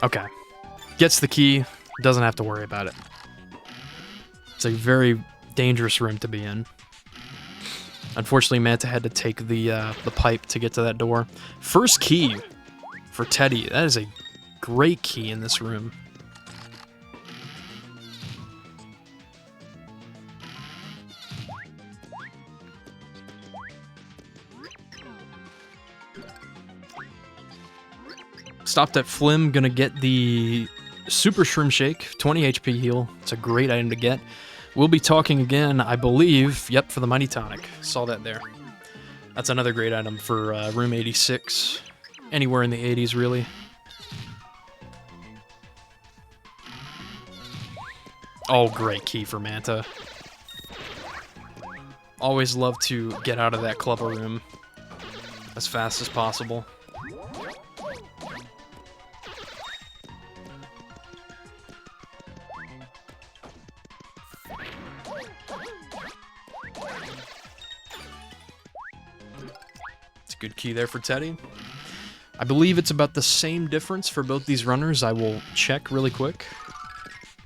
Okay. Gets the key. Doesn't have to worry about it. It's a very dangerous room to be in. Unfortunately, Manta had to take the pipe to get to that door. First key for Teddy. That is a great key in this room. Stopped at Flim, gonna get the Super Shroom Shake, 20 HP heal. It's a great item to get. We'll be talking again, I believe, yep, for the Mighty Tonic. Saw that there. That's another great item for room 86. Anywhere in the 80s, really. Oh, great key for Manta. Always love to get out of that clubber room as fast as possible. Good key there for Teddy. I believe it's about the same difference for both these runners. I will check really quick.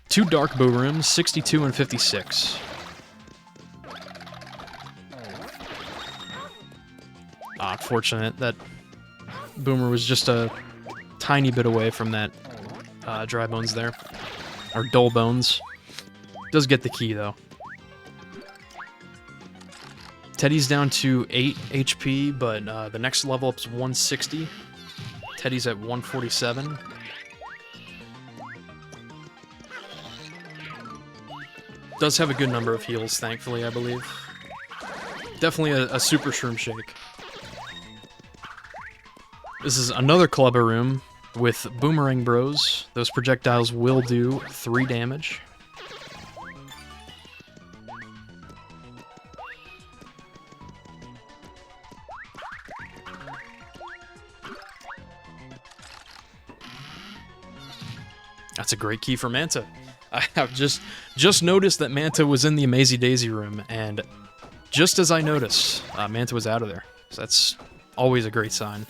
2 Dark Boo rooms, 62 and 56. Unfortunate that Boomer was just a tiny bit away from that dry bones there. Or dull bones. Does get the key though. Teddy's down to 8 HP, but the next level up is 160. Teddy's at 147. Does have a good number of heals, thankfully, I believe. Definitely a Super Shroom Shake. This is another clubber room with Boomerang Bros. Those projectiles will do 3 damage. That's a great key for Manta. I have just noticed that Manta was in the Amazy Daisy room, and just as I noticed, Manta was out of there. So that's always a great sign.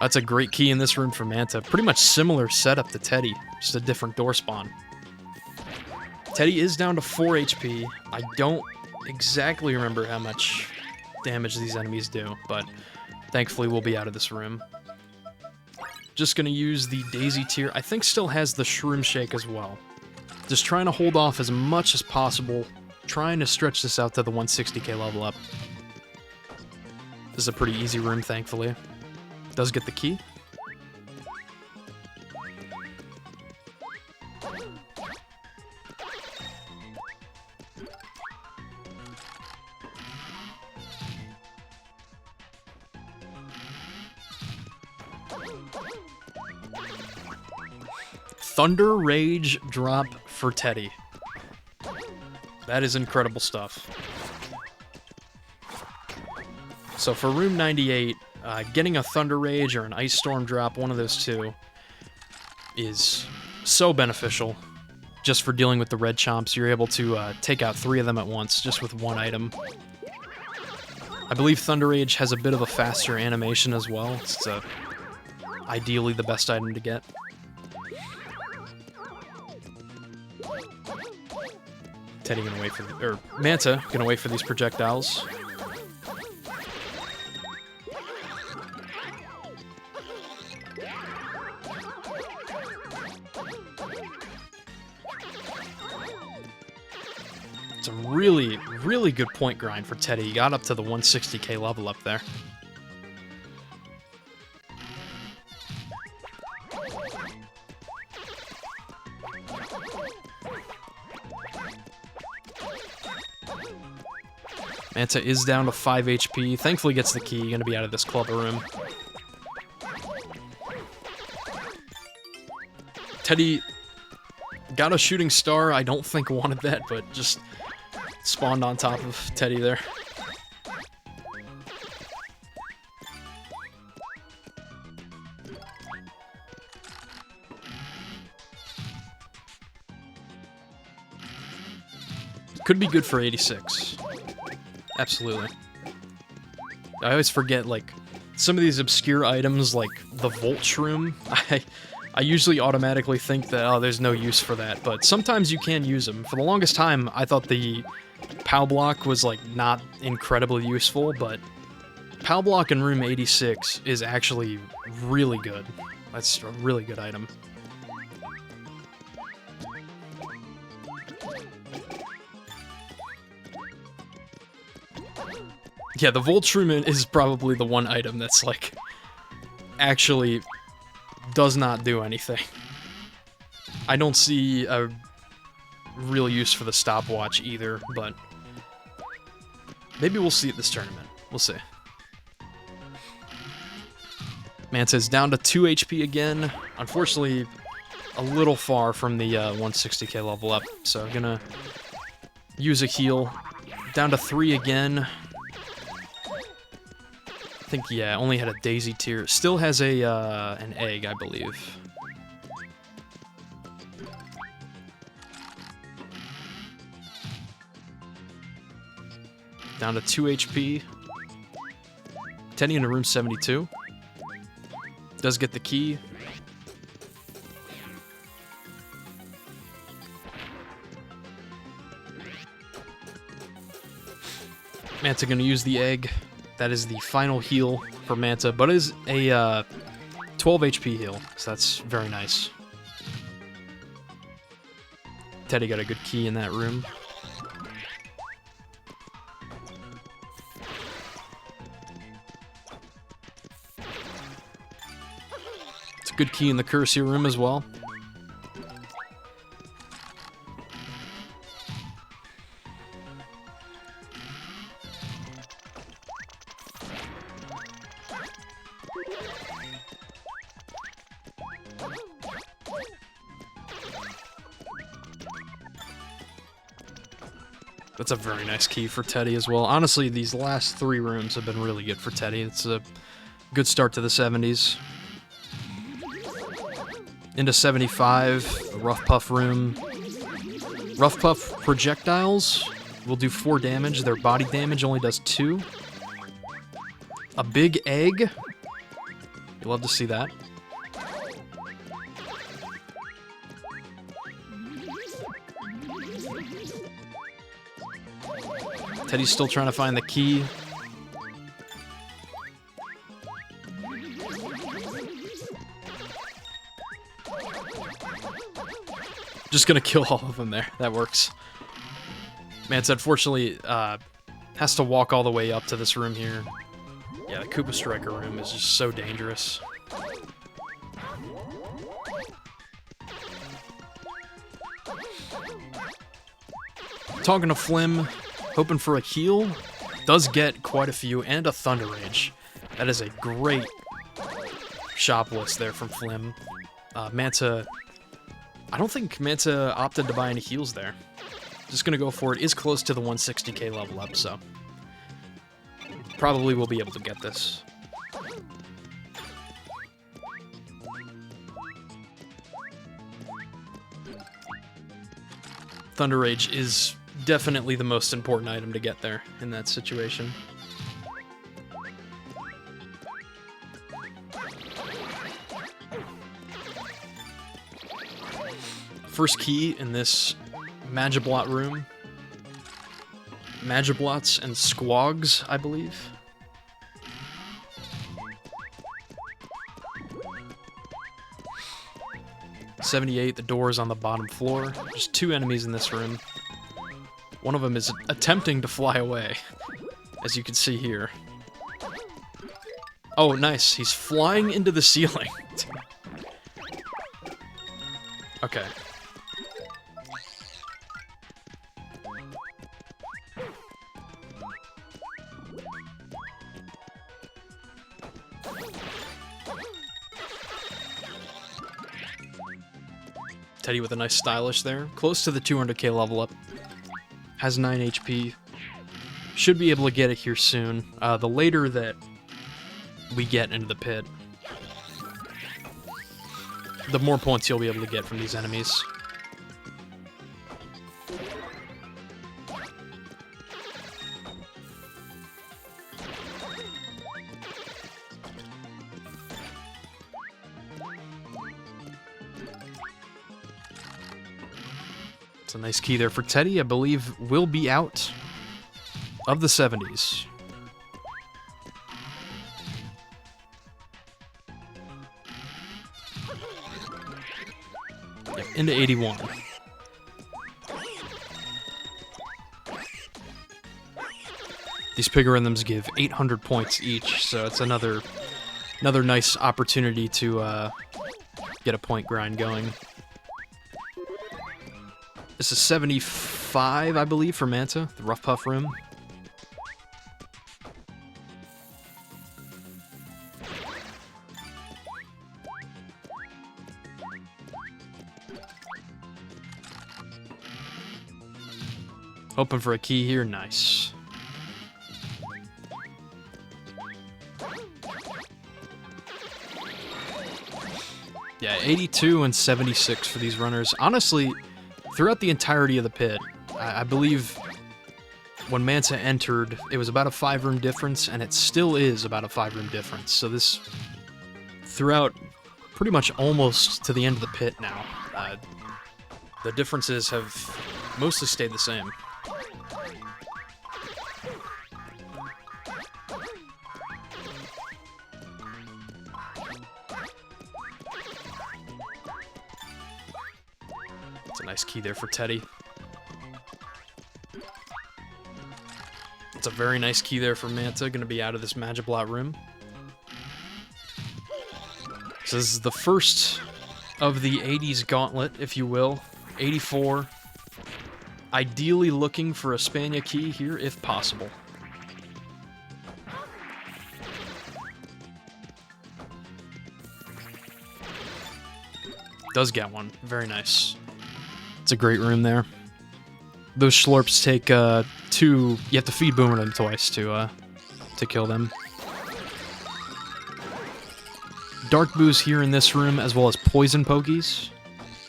That's a great key in this room for Manta. Pretty much similar setup to Teddy, just a different door spawn. Teddy is down to 4 HP. I don't exactly remember how much damage these enemies do, but thankfully we'll be out of this room. Just gonna use the Daisy tier. I think still has the Shroom Shake as well. Just trying to hold off as much as possible. Trying to stretch this out to the 160k level up. This is a pretty easy room, thankfully. Does get the key. Thunder Rage drop for Teddy. That is incredible stuff. So for room 98, getting a Thunder Rage or an Ice Storm drop, one of those two, is so beneficial. Just for dealing with the red chomps, you're able to take out 3 of them at once, just with one item. I believe Thunder Rage has a bit of a faster animation as well. It's ideally the best item to get. Teddy gonna wait for, or Manta gonna wait for these projectiles. It's a really, really good point grind for Teddy. He got up to the 160k level up there. Manta is down to 5 HP. Thankfully gets the key. Gonna be out of this club room. Teddy got a shooting star. I don't think wanted that, but just spawned on top of Teddy there. Could be good for 86. Absolutely. I always forget, like, some of these obscure items, like the Volt Shroom, I usually automatically think that, oh, there's no use for that, but sometimes you can use them. For the longest time, I thought the POW Block was, like, not incredibly useful, but POW Block in room 86 is actually really good. That's a really good item. Yeah, the Volt Shroom is probably the one item that's, like, actually does not do anything. I don't see a real use for the stopwatch either, but maybe we'll see at this tournament. We'll see. Manta's down to 2 HP again. Unfortunately, a little far from the 160k level up, so I'm gonna use a heal. Down to 3 again. I think, yeah, only had a Daisy tier. Still has a an egg, I believe. Down to 2 HP. Teddy into room 72. Does get the key. Manta gonna use the egg. That is the final heal for Manta, but it is a 12 HP heal, so that's very nice. Teddy got a good key in that room. It's a good key in the Curse room as well. That's a very nice key for Teddy as well. Honestly, these last 3 rooms have been really good for Teddy. It's a good start to the 70s. Into 75, the Rough Puff room. Rough Puff projectiles will do 4 damage. Their body damage only does 2. A big egg. You'll love to see that. Teddy's still trying to find the key. Just gonna kill all of them there. That works. Manta, unfortunately, has to walk all the way up to this room here. Yeah, the Koopa Striker room is just so dangerous. Talking to Flim, hoping for a heal. Does get quite a few, and a Thunder Rage. That is a great shop list there from Flim. Manta... I don't think Manta opted to buy any heals there. Just gonna go for it. Is close to the 160k level up, so... Probably will be able to get this. Thunder Rage is definitely the most important item to get there in that situation. First key in this Magiblot room. Magiblots and Squogs, I believe. '78, the door is on the bottom floor. There's 2 enemies in this room. One of them is attempting to fly away, as you can see here. Oh, nice. He's flying into the ceiling. Okay. Teddy with a nice stylish there. Close to the 200k level up. Has 9 HP. Should be able to get it here soon. The later that we get into the pit, the more points you'll be able to get from these enemies. It's a nice key there for Teddy. I believe will be out of the 70s. Yep, into 81. These Pigorhythms give 800 points each, so it's another nice opportunity to get a point grind going. This is 75, I believe, for Manta, the Rough Puff room. Hoping for a key here, nice. Yeah, 82 and 76 for these runners. Honestly, throughout the entirety of the pit, I believe when Manta entered, it was about a 5-room difference, and it still is about a 5-room difference. So this, throughout pretty much almost to the end of the pit now, the differences have mostly stayed the same. It's a nice key there for Teddy. It's a very nice key there for Manta, gonna be out of this Magiblot room. So this is the first of the 80s gauntlet, if you will. 84. Ideally looking for a Spania key here, if possible. Does get one. Very nice. It's a great room there. Those Schlorps take 2... You have to feed Boomer them twice to kill them. Dark Boos here in this room, as well as Poison Pokies.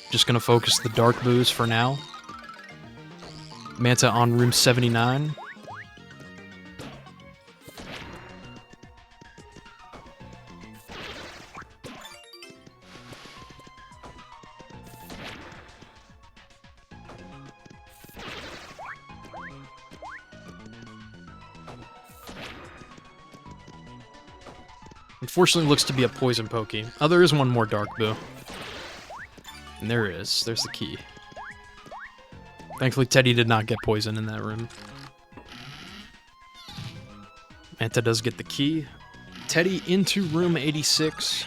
Just gonna focus the Dark Boos for now. Manta on room 79. Unfortunately, looks to be a Poison Pokey. Oh, there is one more Dark Boo. And there is. There's the key. Thankfully, Teddy did not get poison in that room. Manta does get the key. Teddy into room 86.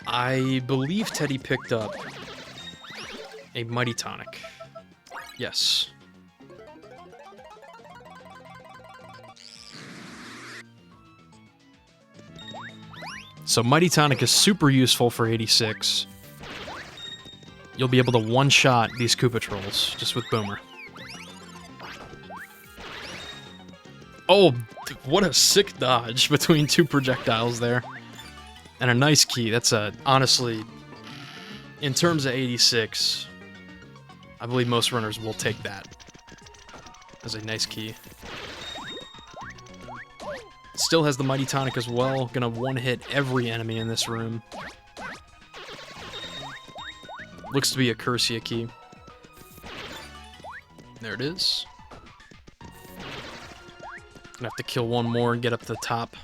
I believe Teddy picked up a Mighty Tonic. Yes. So Mighty Tonic is super useful for 86. You'll be able to one-shot these Koopa Trolls just with Boomer. Oh, what a sick dodge between two projectiles there. And a nice key. That's honestly, in terms of 86, I believe most runners will take that as a nice key. Still has the Mighty Tonic as well. Gonna one-hit every enemy in this room. Looks to be a Cursia key. There it is. Gonna have to kill one more and get up to the top.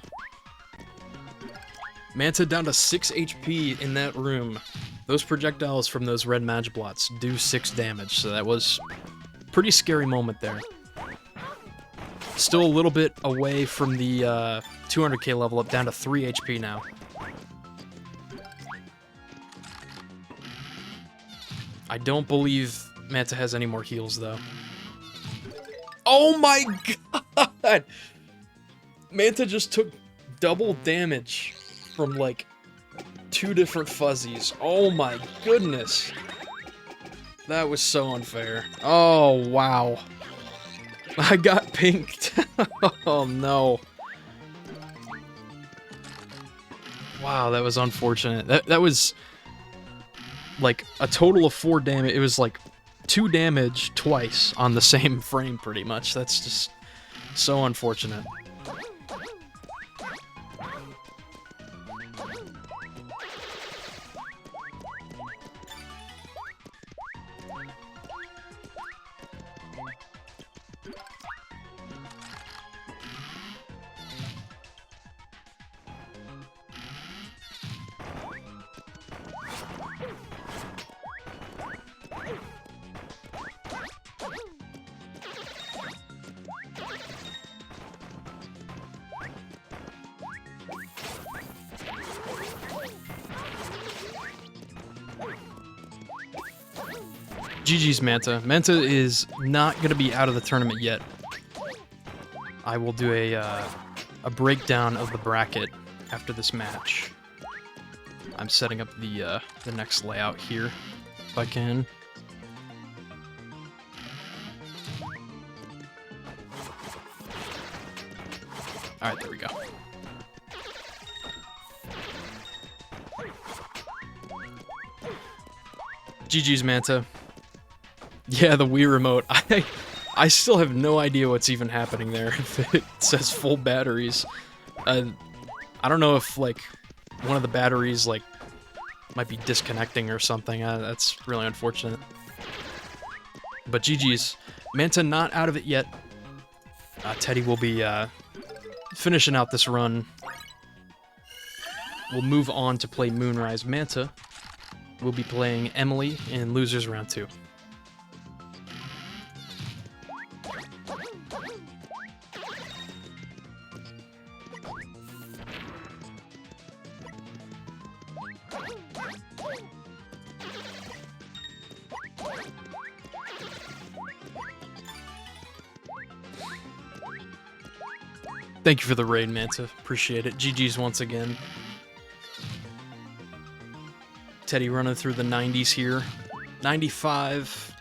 Manta down to 6 HP in that room. Those projectiles from those red Mag Blots do 6 damage, so that was a pretty scary moment there. Still a little bit away from the 200k level up, down to 3 HP now. I don't believe Manta has any more heals, though. Oh my god! Manta just took double damage from, like, 2 different fuzzies. Oh my goodness. That was so unfair. Oh, wow. I got pinked. Oh no. Wow, that was unfortunate. That was like a total of 4 damage. It was like 2 damage twice on the same frame, pretty much. That's just so unfortunate. GG's Manta. Manta is not going to be out of the tournament yet. I will do a breakdown of the bracket after this match. I'm setting up the next layout here, if I can. Alright, there we go. GG's Manta. Yeah, the Wii remote. I still have no idea what's even happening there. It says full batteries. I don't know if, like, one of the batteries, like, might be disconnecting or something. That's really unfortunate. But GG's. Manta not out of it yet. Teddy will be finishing out this run. We'll move on to play Moonrise. Manta will be playing Emily in Losers Round 2. Thank you for the raid, Manta. Appreciate it. GG's once again. Teddy running through the 90s here. 95.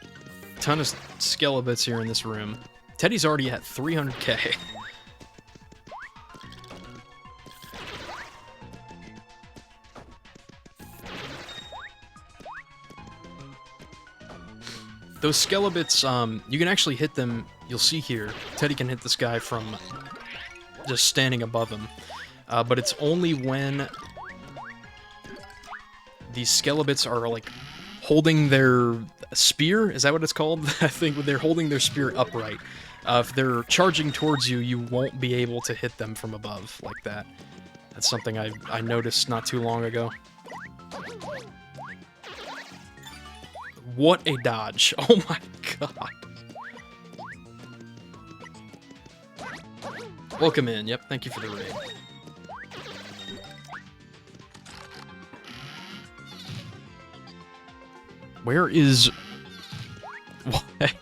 Ton of Skelebits here in this room. Teddy's already at 300k. Those Skelebits, you can actually hit them. You'll see here, Teddy can hit this guy from just standing above him. But it's only when these Skelebits are, like, holding their spear? Is that what it's called? I think they're holding their spear upright. If they're charging towards you, you won't be able to hit them from above like that. That's something I noticed not too long ago. What a dodge. Oh my god. Welcome in. Yep, thank you for the raid. Where is... What?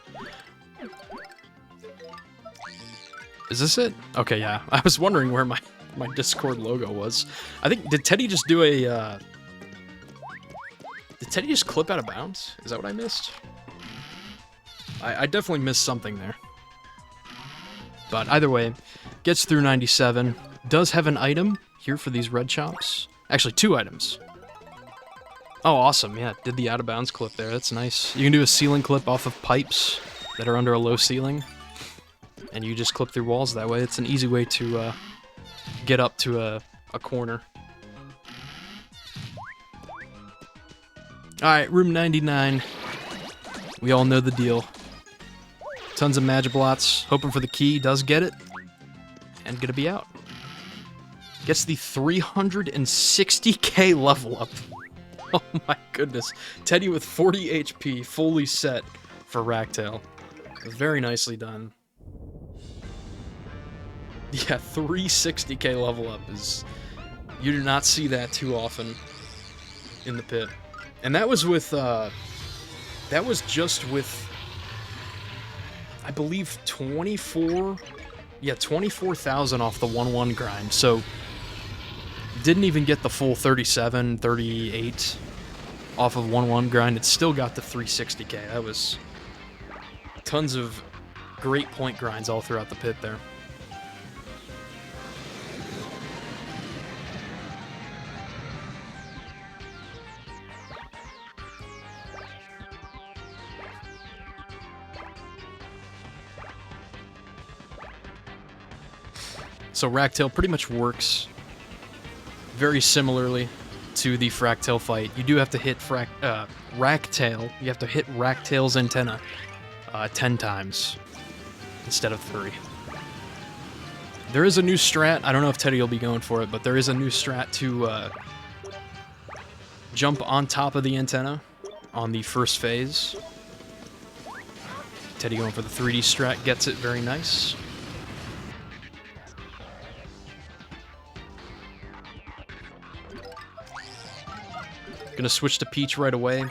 Is this it? Okay, yeah. I was wondering where my Discord logo was. I think, did Teddy just do a, did Teddy just clip out of bounds? Is that what I missed? I definitely missed something there. But either way, gets through 97. Does have an item here for these red chops. Actually, 2 items. Oh, awesome. Yeah, did the out of bounds clip there. That's nice. You can do a ceiling clip off of pipes that are under a low ceiling. And you just clip through walls that way. It's an easy way to get up to a corner. Alright, room 99. We all know the deal. Tons of Magiblots. Hoping for the key. Does get it. And gonna be out. Gets the 360k level up. Oh my goodness. Teddy with 40 HP, fully set for Ragtail. Very nicely done. Yeah, 360k level up is... You do not see that too often in the pit. And that was with, that was just with, I believe, 24... Yeah, 24,000 off the 1-1 grind, so... Didn't even get the full 37, 38 off of 1-1 grind. It still got the 360k. That was tons of great point grinds all throughout the pit there. So Ragtail pretty much works very similarly to the Fractail fight. You do have to hit Ragtail. You have to hit Ragtail's antenna 10 times instead of 3. There is a new strat. I don't know if Teddy will be going for it, but there is a new strat to jump on top of the antenna on the first phase. Teddy going for the 3D strat gets it very nice. Gonna switch to Peach right away.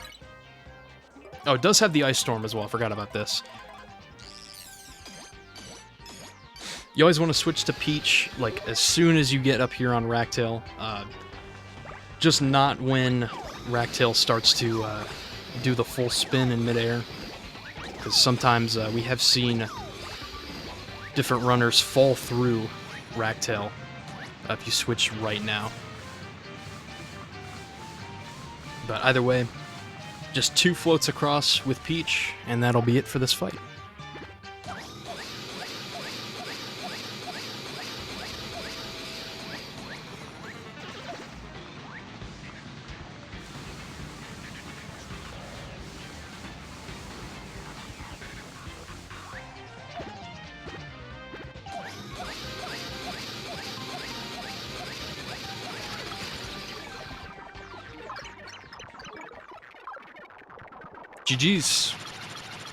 Oh, it does have the Ice Storm as well. I forgot about this. You always want to switch to Peach, like, as soon as you get up here on Ragtail. Just not when Ragtail starts to do the full spin in midair. Because sometimes we have seen different runners fall through Ragtail if you switch right now. But either way, just 2 floats across with Peach, and that'll be it for this fight. GG's.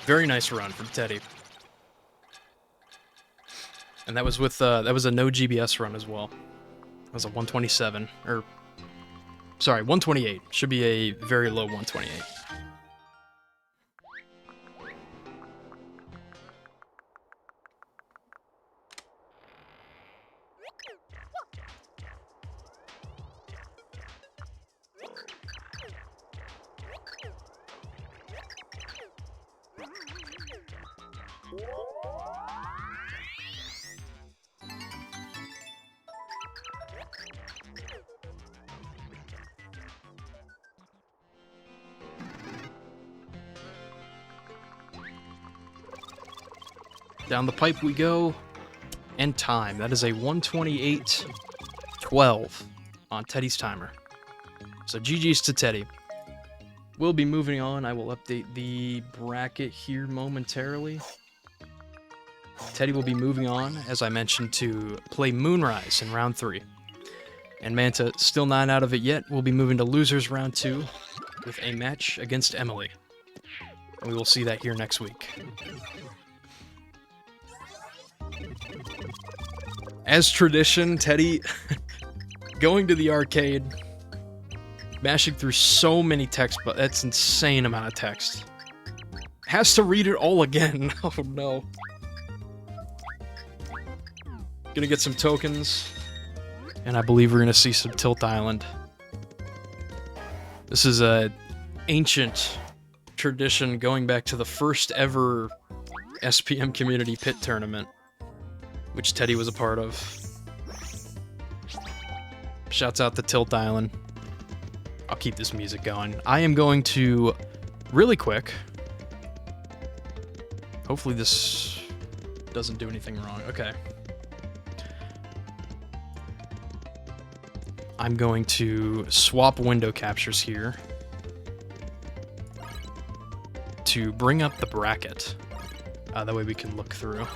Very nice run from Teddy. And that was with that was a no GBS run as well. That was a 127, or sorry, 128. Should be a very low 128. Down the pipe we go, and time. That is a 128.12 on Teddy's timer. So GG's to Teddy. We'll be moving on. I will update the bracket here momentarily. Teddy will be moving on, as I mentioned, to play Moonrise in round 3. And Manta, still not out of it yet, will be moving to Losers round 2 with a match against Emily. And we will see that here next week. As tradition, Teddy going to the arcade, mashing through so many text, but that's insane amount of text. Has to read it all again. Oh no. Gonna get some tokens. And I believe we're gonna see some Tilt Island. This is a ancient tradition going back to the first ever SPM Community Pit Tournament, which Teddy was a part of. Shouts out to Tilt Island. I'll keep this music going. I am going to, really quick, hopefully this doesn't do anything wrong. Okay. I'm going to swap window captures here to bring up the bracket. That way we can look through.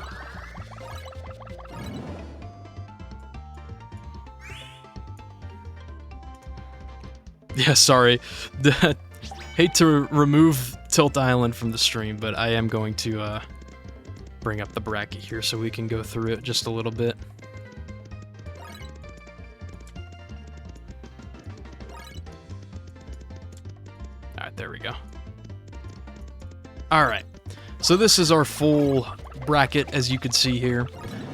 Yeah, sorry. Hate to remove Tilt Island from the stream, but I am going to bring up the bracket here so we can go through it just a little bit. Alright, there we go. Alright, so this is our full bracket, as you can see here,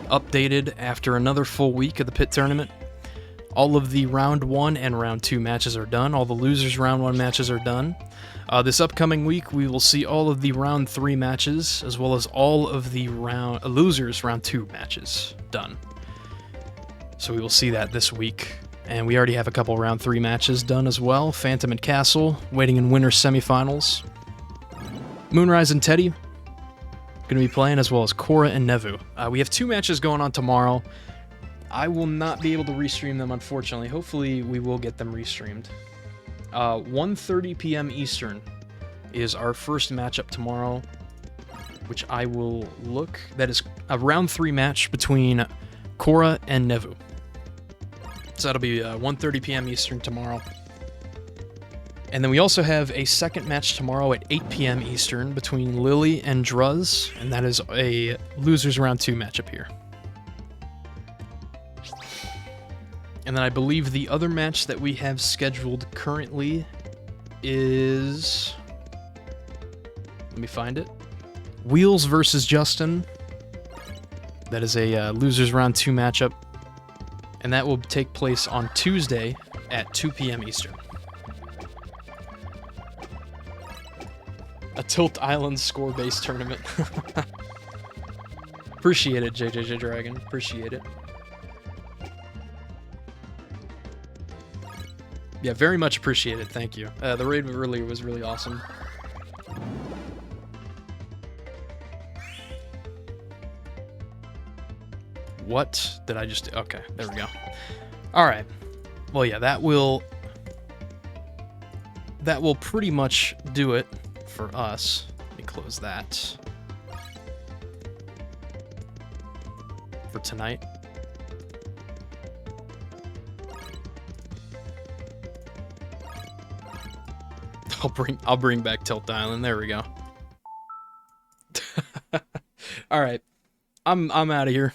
updated after another full week of the pit tournament. All of the round 1 and round 2 matches are done. All the losers round 1 matches are done. This upcoming week, we will see all of the round 3 matches, as well as all of the losers round 2 matches done. So we will see that this week. And we already have a couple round 3 matches done as well. Phantom and Castle, waiting in winner's semifinals. Moonrise and Teddy, going to be playing, as well as Korra and Nevu. We have 2 matches going on tomorrow. I will not be able to restream them, unfortunately. Hopefully, we will get them restreamed. 1:30 p.m. Eastern is our first matchup tomorrow, which I will look. That is a round 3 match between Korra and Nevu. So that'll be 1:30 p.m. Eastern tomorrow. And then we also have a second match tomorrow at 8 p.m. Eastern between Lily and Druz, and that is a losers round 2 matchup here. And then I believe the other match that we have scheduled currently is... Let me find it. Wheels versus Justin. That is a losers round 2 matchup. And that will take place on Tuesday at 2 p.m. Eastern. A Tilt Island score-based tournament. Appreciate it, JJJ Dragon. Appreciate it. Yeah, very much appreciated. Thank you. The raid earlier was really awesome. What did I just do? Okay, there we go. Alright. Well, yeah, that will pretty much do it for us. Let me close that. For tonight. I'll bring back Tilt Island. There we go. Alright. I'm out of here.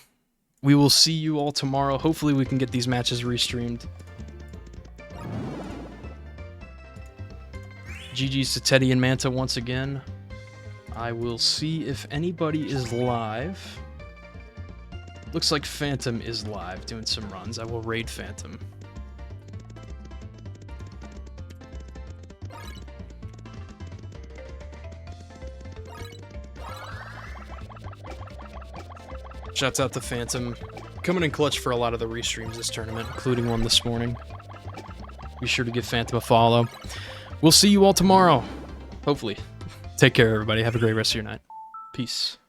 We will see you all tomorrow. Hopefully we can get these matches restreamed. GG's to Teddy and Manta once again. I will see if anybody is live. Looks like Phantom is live doing some runs. I will raid Phantom. Shouts out to Phantom. Coming in clutch for a lot of the restreams this tournament, including one this morning. Be sure to give Phantom a follow. We'll see you all tomorrow. Hopefully. Take care, everybody. Have a great rest of your night. Peace.